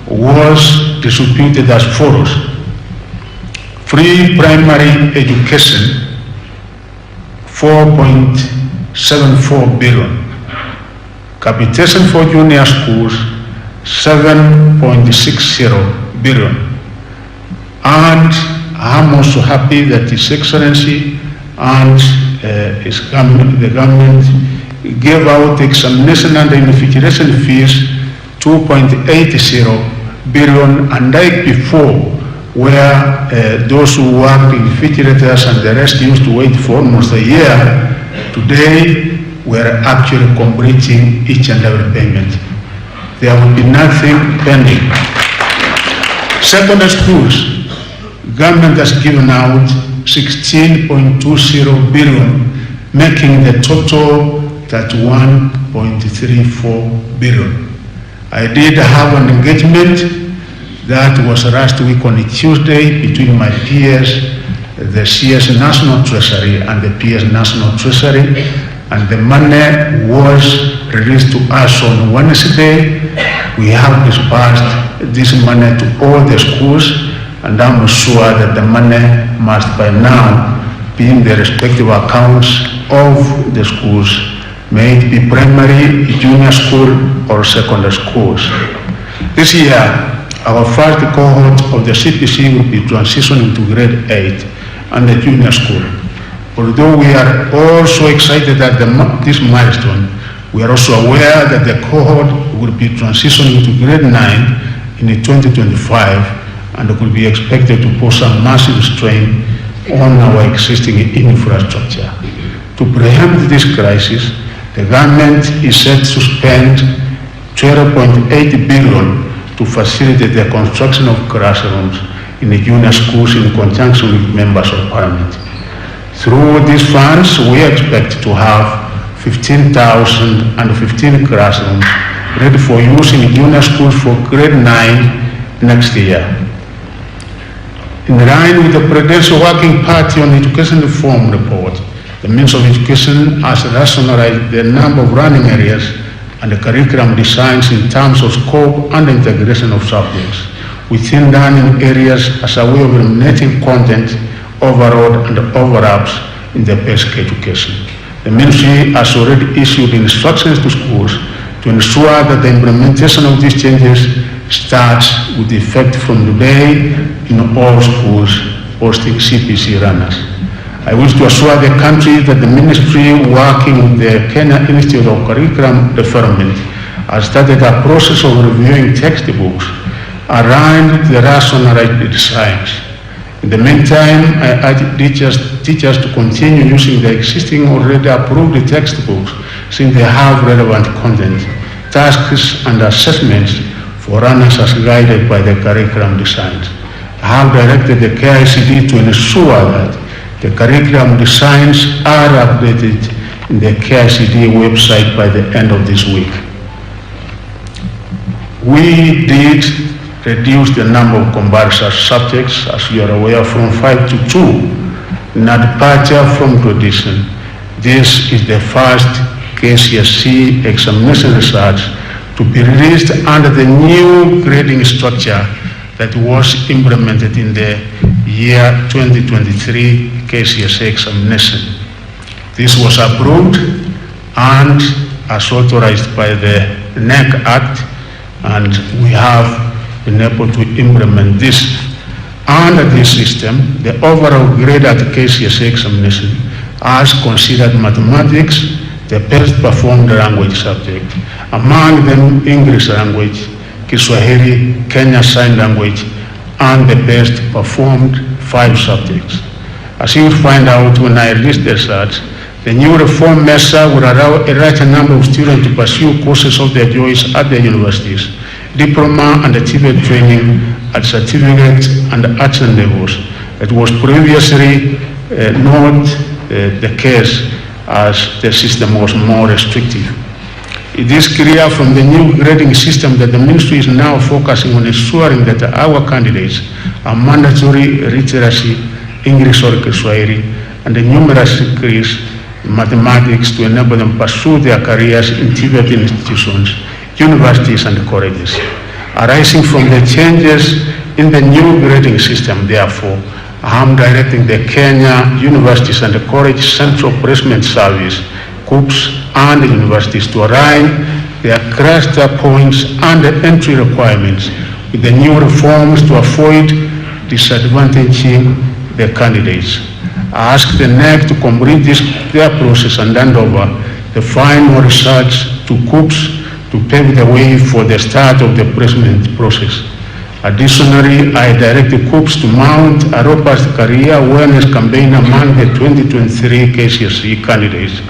S8: was distributed as follows: free primary education 4.74 billion, capitation for junior schools 7.60 billion, and I'm also happy that His Excellency and the government gave out examination and invigilation fees 2.80 billion, and like before, where those who worked in invigilators and the rest used to wait for almost a year, today we're actually completing each and every payment. There will be nothing pending. Secondary schools, government has given out 16.20 billion, making the total 31.34 billion. I did have an engagement that was last week on a Tuesday between my peers, the CS National Treasury and the PS National Treasury, and the money was released to us on Wednesday. We have disbursed this money to all the schools, and I'm sure that the money must by now be in the respective accounts of the schools
S10: may it be primary, junior school, or secondary schools. This year, our first cohort of the CPC will be transitioning to grade 8 and the junior school. Although we are also excited at this milestone, we are also aware that the cohort will be transitioning to grade 9 in 2025 and will be expected to pose a massive strain on our existing infrastructure. To preempt this crisis, the government is set to spend 12.8 billion to facilitate the construction of classrooms in the junior schools in conjunction with members of parliament. Through these funds, we expect to have 15,015 classrooms ready for use in junior schools for grade 9 next year. In line with the Presidential Working Party on Education Reform report, the Ministry of Education has rationalized the number of running areas and the curriculum designs in terms of scope and integration of subjects within learning areas as a way of eliminating content, overload and overlaps in the basic education. The Ministry has already issued instructions to schools to ensure that the implementation of these changes starts with effect from today in all schools hosting CPC runners. I wish to assure the country that the Ministry, working with the Kenya Institute of Curriculum Development, has started a process of reviewing textbooks around the rationalized designs. In the meantime, I urge teachers to continue using the existing already approved textbooks since they have relevant content, tasks and assessments for runners as guided by the curriculum designs. I have directed the Kcse to ensure that the curriculum designs are updated in the Kcse website by the end of this week. We did reduce the number of compulsory subjects, as you are aware, from 5 to 2, in a departure from tradition. This is the first Kcse examination results to be released under the new grading structure that was implemented in the year 2023 Kcse examination. This was approved and as authorized by the NEC Act, and we have been able to implement this. Under this system, the overall grade at the Kcse examination has considered mathematics the best performed language subject, among them English language, Kiswahili, Kenya Sign Language, and the best performed 5 subjects. As you will find out when I release the results, the new reform measure will allow a larger number of students to pursue courses of their choice at their universities, diploma and achievement training at certificate and action levels. It was previously not the case, as the system was more restrictive. It is clear from the new grading system that the Ministry is now focusing on ensuring that our candidates are mandatory literacy, English or Kiswahili, and the numerous degrees in mathematics to enable them pursue their careers in TVET institutions, universities and colleges. Arising from the changes in the new grading system, therefore, I am directing the Kenya Universities and the College Central Placement Service, Coops, and the universities to align their cluster points and the entry requirements with the new reforms to avoid disadvantaging the candidates. I ask the NEC to complete their process and hand over the final results to Coops to pave the way for the start of the placement process. Additionally, I direct the Coops to mount a robust career awareness campaign among the 2023 Kcse candidates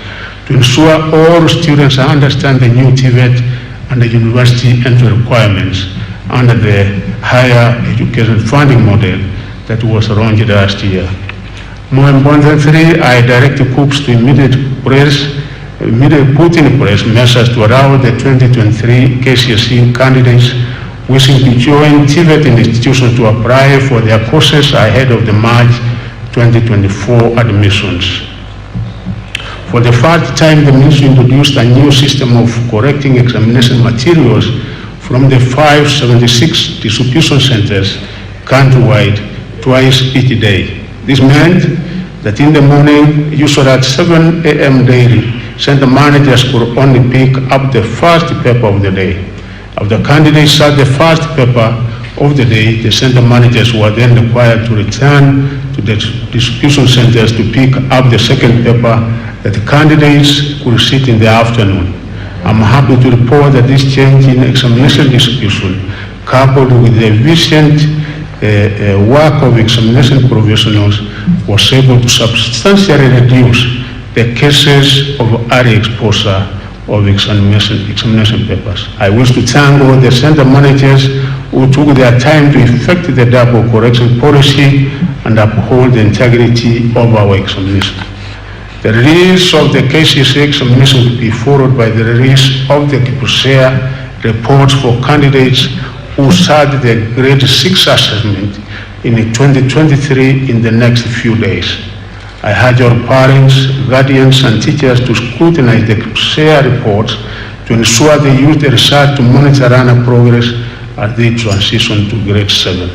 S10: to ensure all students understand the new TVET and the university entry requirements under the higher education funding model that was launched last year. More importantly, I direct the Coops to immediately put in place measures to allow the 2023 Kcse candidates wishing to join TVET institutions to apply for their courses ahead of the March 2024 admissions. For the first time, the Ministry introduced a new system of correcting examination materials from the 576 distribution centers countrywide twice each day. This meant that in the morning, usually at 7 a.m. daily, center managers could only pick up the first paper of the day. If the candidates sat the first paper of the day, the center managers were then required to return to the distribution centers to pick up the second paper that the candidates could sit in the afternoon. I'm happy to report that this change in examination distribution, coupled with the efficient work of examination professionals, was able to substantially reduce the cases of early exposure of examination papers. I wish to thank all the center managers who took their time to effect the double correction policy and uphold the integrity of our examination. The release of the Kcse examination will be followed by the release of the Kcse reports for candidates who sat the grade 6 assessment in 2023 in the next few days. I urge your parents, guardians, and teachers to scrutinize the Kcse reports to ensure they use the result to monitor learner progress as they transition to grade 7.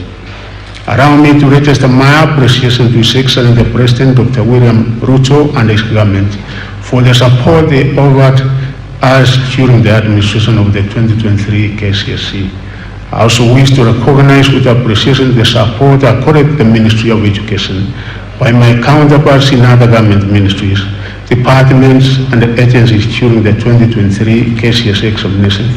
S10: Allow me to register my appreciation to His Excellency the President, Dr. William Ruto, and his government for the support they offered us during the administration of the 2023 Kcse. I also wish to recognize with appreciation the support accorded to the Ministry of Education by my counterparts in other government ministries, departments, and agencies during the 2023 Kcse examination.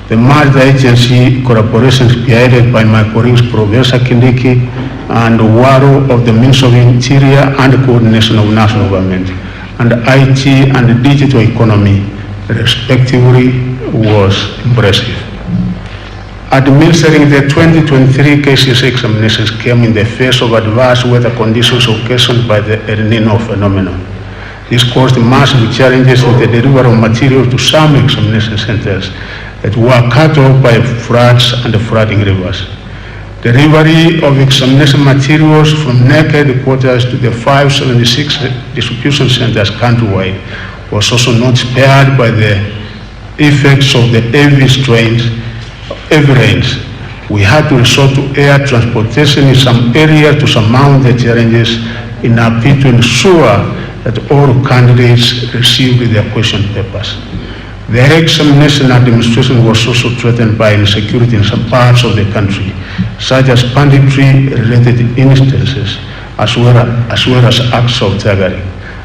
S10: The multi-agency collaboration spearheaded by my colleagues Professor Kindiki and Waro of the Ministry of Interior and Coordination of National Government, and IT and Digital Economy, respectively, was impressive. Administering the 2023 Kcse examinations came in the face of adverse weather conditions occasioned by the El Nino phenomenon. This caused massive challenges in the delivery of materials to some examination centers that were cut off by floods and flooding rivers. Delivery of examination materials from NEC headquarters to the 576 distribution centers countrywide was also not spared by the effects of the heavy rains. We had to resort to air transportation in some areas to surmount the challenges in our bid to ensure that all candidates received their question papers. The examination administration was also threatened by insecurity in some parts of the country, such as banditry-related instances, as well as acts of thuggery.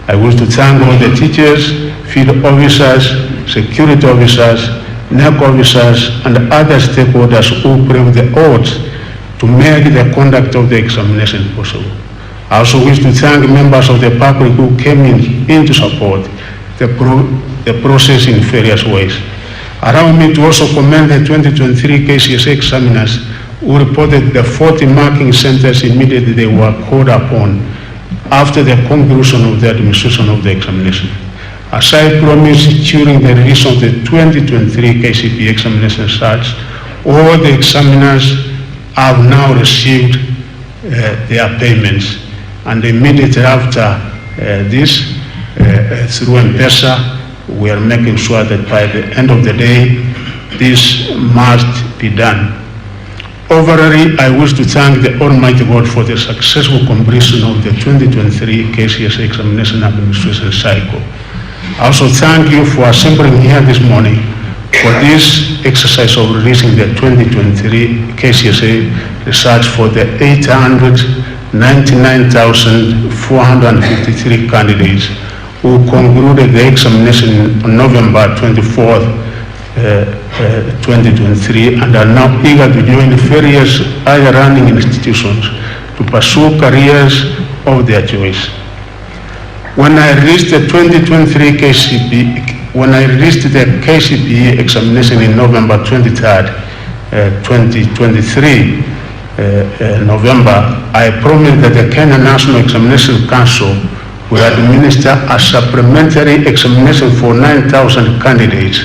S10: I wish to thank all the teachers, field officers, security officers, NEC officers, and other stakeholders who braved the odds to make the conduct of the examination possible. I also wish to thank members of the public who came in to support the process in various ways. Allow me to also commend the 2023 Kcse examiners who reported the 40 marking centers immediately they were called upon after the conclusion of the administration of the examination. As I promised during the release of the 2023 KCPE examination results, all the examiners have now received their payments, and immediately after this, through M-Pesa, we are making sure that by the end of the day, this must be done. Overall, I wish to thank the Almighty God for the successful completion of the 2023 Kcse examination administration cycle. I also thank you for assembling here this morning for this exercise of releasing the 2023 Kcse results for the 899,453 candidates who concluded the examination on November 24th, 2023, and are now eager to join various higher learning institutions to pursue careers of their choice. When I released the 2023 KCPE examination in November 23rd, 2023, November, I promised that the Kenya National Examination Council will administer a supplementary examination for 9,000 candidates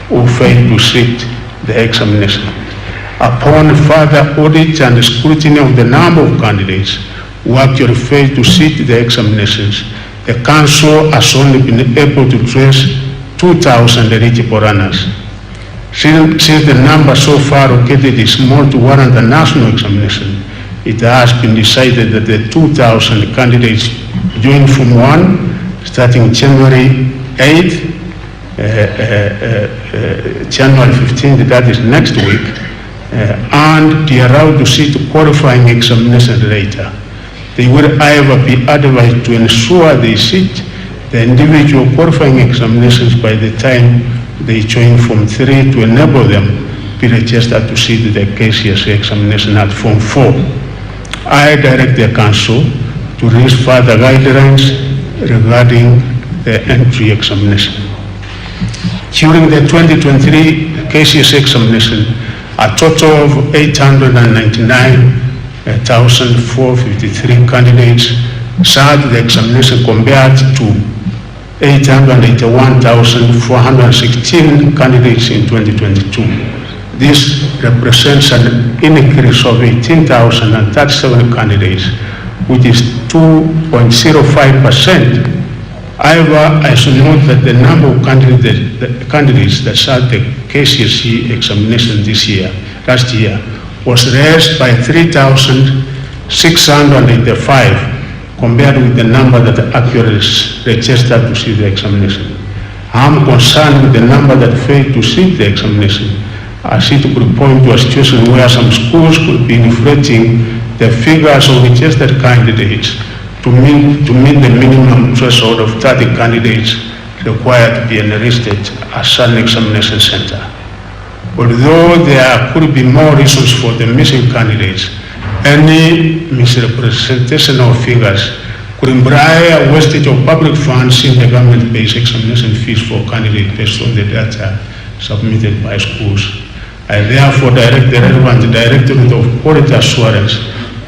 S10: who failed to sit the examination. Upon further audit and scrutiny of the number of candidates who actually failed to sit the examinations, the Council has only been able to trace 2,000 eligible runners. Since the number so far located is small to warrant a national examination, it has been decided that the 2,000 candidates join Form 1 starting January 8th, January 15th, that is next week, and be allowed to sit qualifying examination later. They will either be advised to ensure they sit the individual qualifying examinations by the time they join Form 3 to enable them be registered to sit the Kcse examination at Form 4. I direct the Council to release further guidelines regarding the entry examination. During the 2023 Kcse examination, a total of 899,453 candidates sat the examination compared to 881,416 candidates in 2022. This represents an increase of 18,037 candidates, which is 2.05%. However, I should note that the number of candidates that sat the Kcse examination last year, was raised by 3,685 compared with the number that actually registered to sit the examination. I am concerned with the number that failed to sit the examination, as it could point to a situation where some schools could be inflating the figures of registered candidates to meet the minimum threshold of 30 candidates required to be enlisted at certain examination center. Although there could be more reasons for the missing candidates, any misrepresentation of figures could imply a wastage of public funds in the government-based examination fees for candidates based on the data submitted by schools. I therefore direct the relevant Directorate of Quality Assurance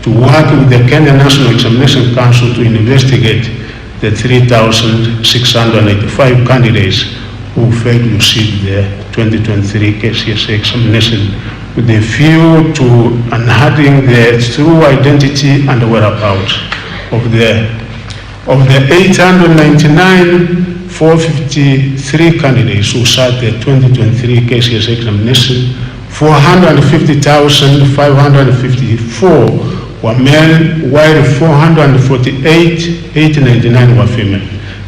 S10: to work with the Kenya National Examination Council to investigate the 3,685 candidates who failed to sit the 2023 Kcse examination, with a view to unearthing the true identity and whereabouts of the 899,453 candidates who sat the 2023 Kcse examination. 450,554 were male, while 448,899 were female,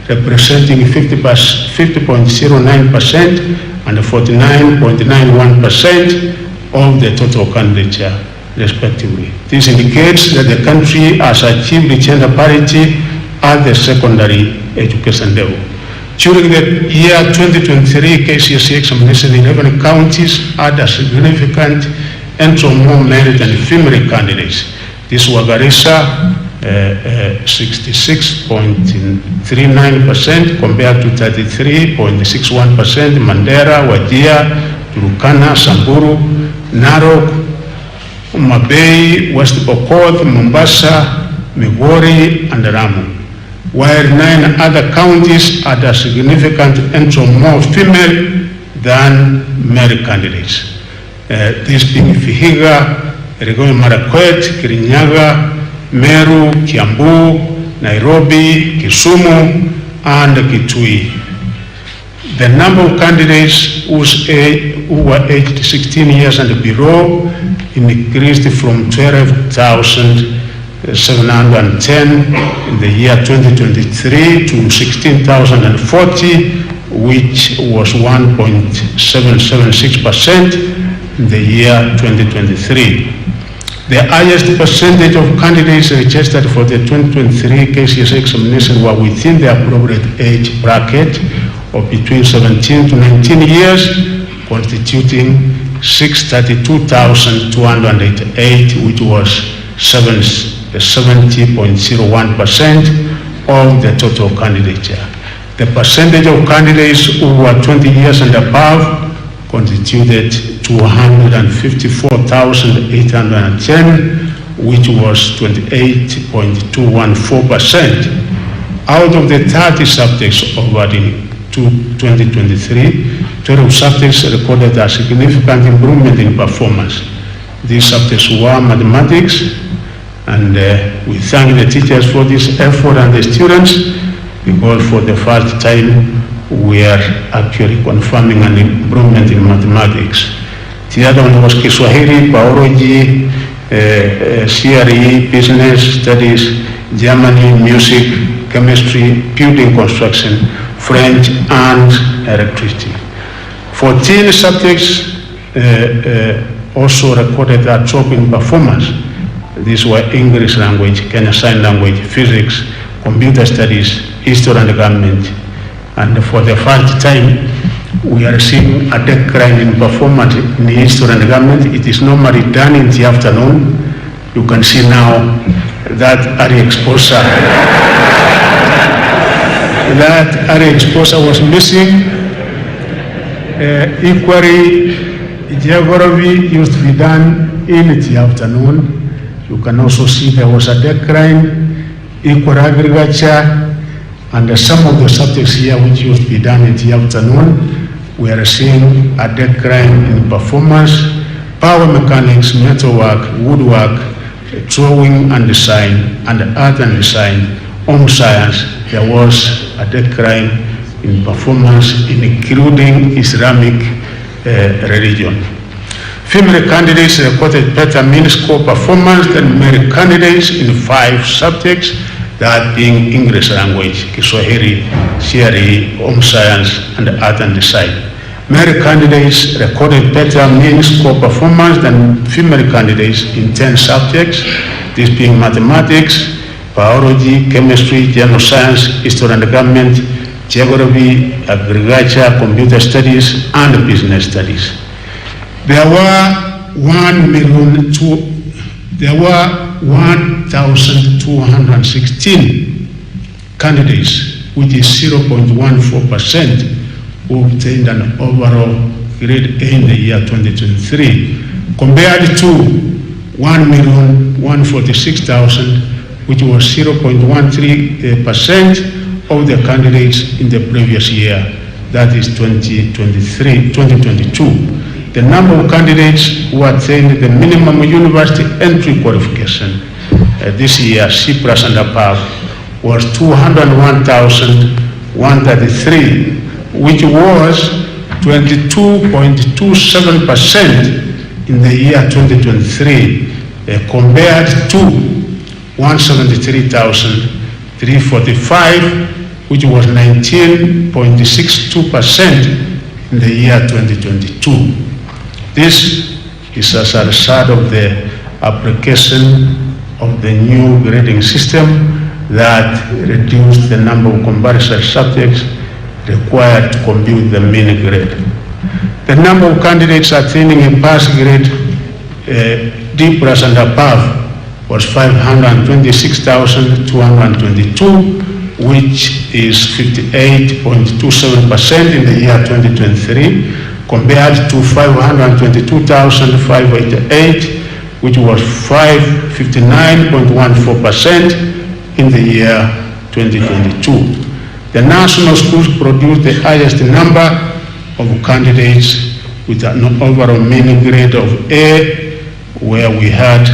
S10: representing 50.09% and 49.91% of the total candidature, respectively. This indicates that the country has achieved gender parity at the secondary education level. During the year 2023 Kcse examination, 11 counties had a significant entry of more male than female candidates. These were Garissa, 66.39% compared to 33.61%, Mandera, Wajir, Turkana, Samburu, Narok, Mabei, West Pokot, Mombasa, Migori, and Ramu, while 9 other counties had a significant entry of more female than male candidates. These being Vihiga, Elgeyo Marakwet, Kirinyaga, Meru, Kiambu, Nairobi, Kisumu, and Kitui. The number of candidates who were aged 16 years and below increased from 12,710 in the year 2023 to 16,040, which was 1.776% in the year 2023. The highest percentage of candidates registered for the 2023 Kcse examination were within the appropriate age bracket of between 17 to 19 years, constituting 632,288, which was 70.01% of the total candidature. The percentage of candidates who were 20 years and above constituted 254,810, which was 28.214%. Out of the 30 subjects offered in 2023, 12 subjects recorded a significant improvement in performance. These subjects were mathematics, and we thank the teachers for this effort and the students, because for the first time we are actually confirming an improvement in mathematics. The other one was Kiswahili, biology, CRE, business studies, Germany, music, chemistry, building construction, French, and electricity. 14 subjects also recorded that drop in performance. These were English language, Kenya Sign Language, physics, computer studies, history and government. And for the first time, we are seeing a decline in performance in history and government. It is normally done in the afternoon. You can see now that area exposure. That area exposure was missing. Equally, geography used to be done in the afternoon. You can also see there was a decline. Equal agriculture and some of the subjects here which used to be done in the afternoon, we are seeing a decline in performance. Power mechanics, metalwork, woodwork, drawing and design, and art and design, home science, there was a decline in performance, including Islamic religion. Female candidates reported better mean score performance than male candidates in 5 subjects, that being English language, Kiswahili, theory, home science, and art and design. Male candidates recorded better mean score performance than female candidates in 10 subjects, this being mathematics, biology, chemistry, general science, history and government, geography, agriculture, computer studies, and business studies. There were 1,216 candidates, which is 0.14%, who obtained an overall grade A in the year 2023, compared to 1,146,000, which was 0.13% of the candidates in the previous year, that is 2022. The number of candidates who attained the minimum university entry qualification this year, C+ and above, was 201,133, which was 22.27% in the year 2023, compared to 173,345, which was 19.62% in the year 2022. This is as a result of the application of the new grading system that reduced the number of comparison subjects required to compute the mean grade. The number of candidates attaining a pass grade D+ and above was 526,222, which is 58.27% in the year 2023, compared to 522,588, which was 59.14% in the year 2022. The national schools produced the highest number of candidates with an overall mean grade of A, where we had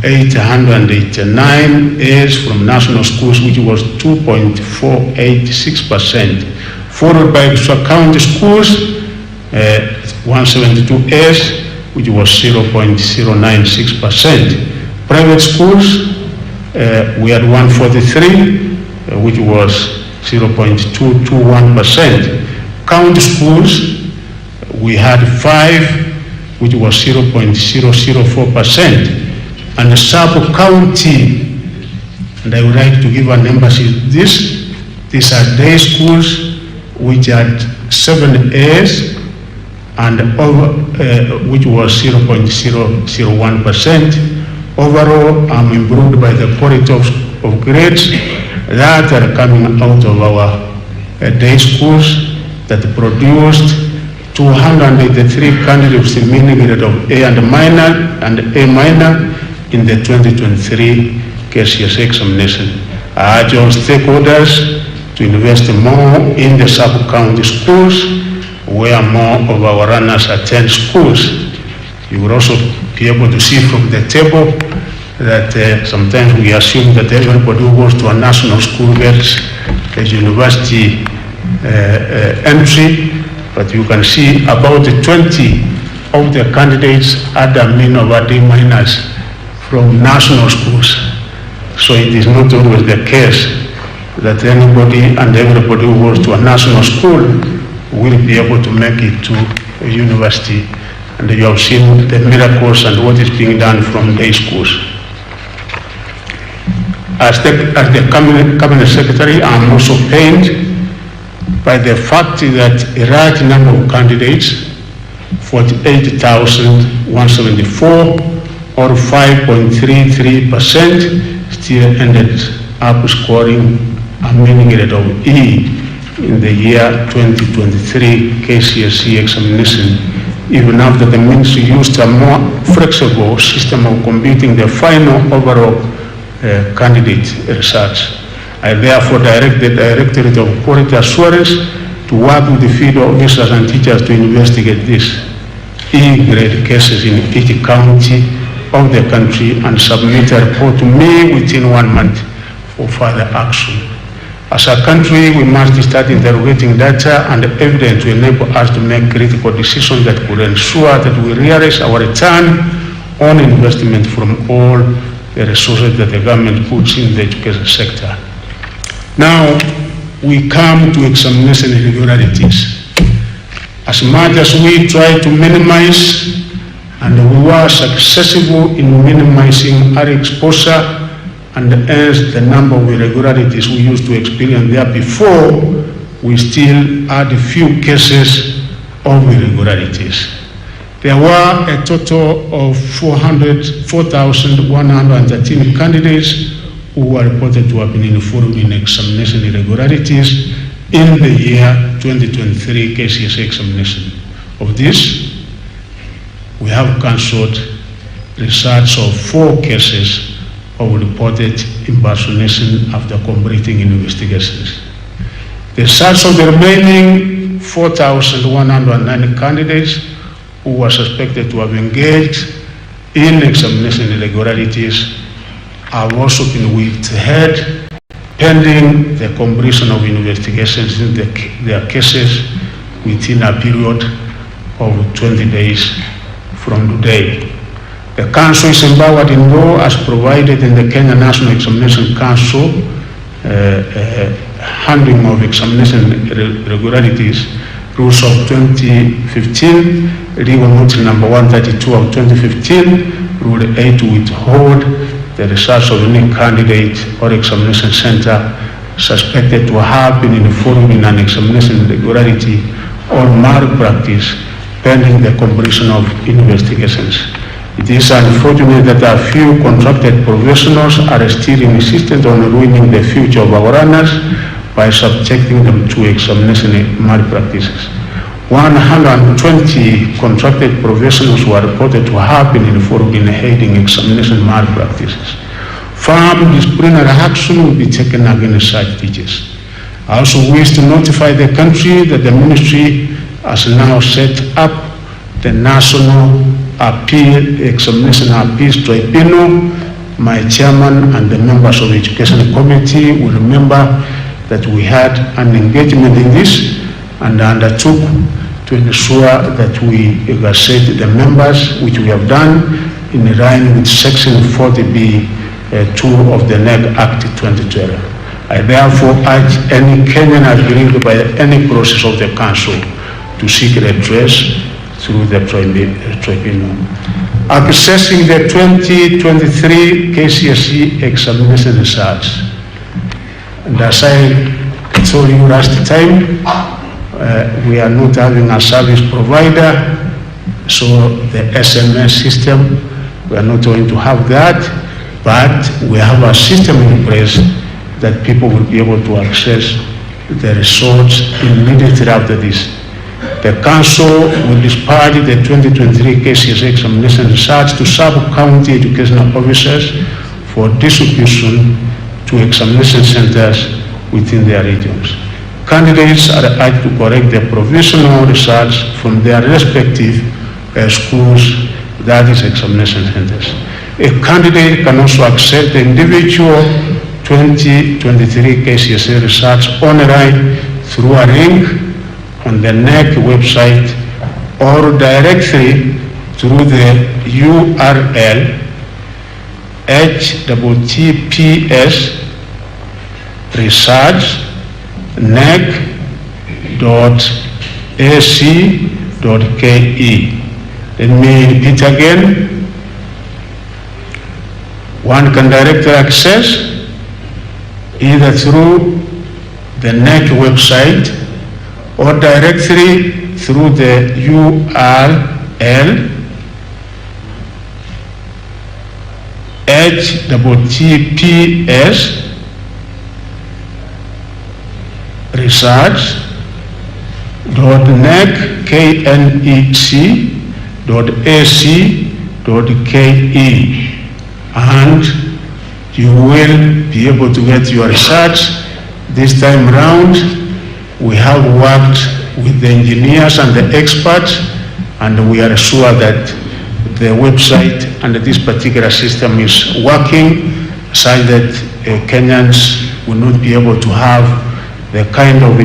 S10: 889 A's from national schools, which was 2.486%, followed by county schools, 172 A's, which was 0.096%. Private schools, we had 143, which was 0.221%. County schools, we had 5, which was 0.004%. And the sub-county, and I would like to give an emphasis this, these are day schools, which had 7 A's, and which was 0.001%. Overall, I'm improved by the quality of grades that are coming out of our day schools that produced 283 candidates in mean grade of A and minor and A minor in the 2023 Kcse examination. I urge all stakeholders to invest more in the sub-county schools where more of our runners attend schools. You will also be able to see from the table that sometimes we assume that everybody who goes to a national school gets a university entry, but you can see about 20 of the candidates had a mean of a D- from national schools. So it is not always the case that anybody and everybody who goes to a national school will be able to make it to a university. And you have seen the miracles and what is being done from day schools. As the cabinet secretary, I'm also pained by the fact that a large number of candidates, 48,174 or 5.33%, still ended up scoring a meaning grade of E in the year 2023 Kcse examination, even after the ministry used a more flexible system of computing the final overall candidate research. I therefore directed the Directorate of Quality Assurance to work with the field officers and teachers to investigate these E-grade cases in each county of the country and submit a report to me within 1 month for further action. As a country, we must start interrogating data and evidence to enable us to make critical decisions that could ensure that we realize our return on investment from all the resources that the government puts in the education sector. Now, we come to examination irregularities. As much as we try to minimize, and we were successful in minimizing our exposure and hence the number of irregularities we used to experience there before, we still had a few cases of irregularities. There were a total of 4,113 candidates who were reported to have been involved in examination irregularities in the year 2023 Kcse examination. Of this, we have cancelled results of 4 cases of reported impersonation after completing investigations. The results of the remaining 4,109 candidates who were suspected to have engaged in examination irregularities have also been withheld pending the completion of investigations in their cases within a period of 20 days from today. The Council is empowered in law as provided in the Kenya National Examination Council handling of examination irregularities, rules of 2015, legal notice number 132 of 2015, rule 8 to withhold the results of any candidate or examination center suspected to have been involved in an examination irregularity or malpractice pending the completion of investigations. It is unfortunate that a few contracted professionals are still insistent on ruining the future of our runners by subjecting them to examination malpractices. 120 contracted professionals were reported to have been involved in aiding examination malpractices. Firm disciplinary action will be taken against such teachers. I also wish to notify the country that the ministry has now set up the National Examination Appeals Tribunal. My chairman and the members of the Education Committee will remember that we had an engagement in this and undertook to ensure that we exercise the members, which we have done in line with Section 40B 2 of the NEC Act 2012. I therefore urge any Kenyan aggrieved by any process of the Council to seek redress through the tribunal. Accessing the 2023 Kcse examination results. And as I told you last time, we are not having a service provider, so the SMS system, we are not going to have that, but we have a system in place that people will be able to access the results immediately after this. The Council will dispatch the 2023 Kcse examination results to sub-county educational officers for distribution to examination centers within their regions. Candidates are urged to correct their provisional results from their respective schools, that is examination centers. A candidate can also accept the individual 2023 Kcse results online through a link on the NEC website or directly through the URL https research.nec.ac.ke. Let me repeat again. One can directly access either through the NEC website or directly through the URL https research.nec.ac.ke, and you will be able to get your research. This time round, we have worked with the engineers and the experts, and we are sure that the website and this particular system is working such that Kenyans will not be able to have the kind of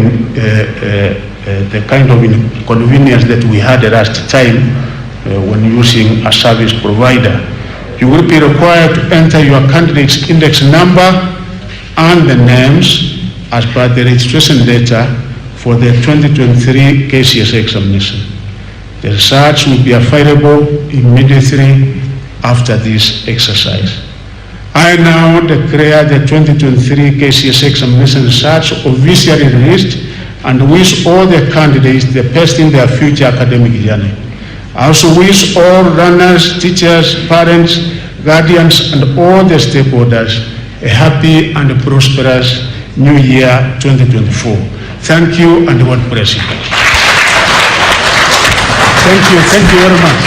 S10: inconvenience that we had last time when using a service provider. You will be required to enter your candidate's index number and the names as per the registration data for the 2023 Kcse examination. The results will be available immediately after this exercise. I now declare the 2023 Kcse examination results officially released and wish all the candidates the best in their future academic journey. I also wish all runners, teachers, parents, guardians, and all the stakeholders a happy and prosperous New Year 2024. Thank you, and God bless you. Thank you very much.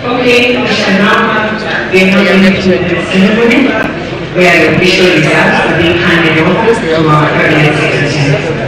S11: Okay, we shall now be moving to the ceremony where the official results are being handed over to our cabinet secretary.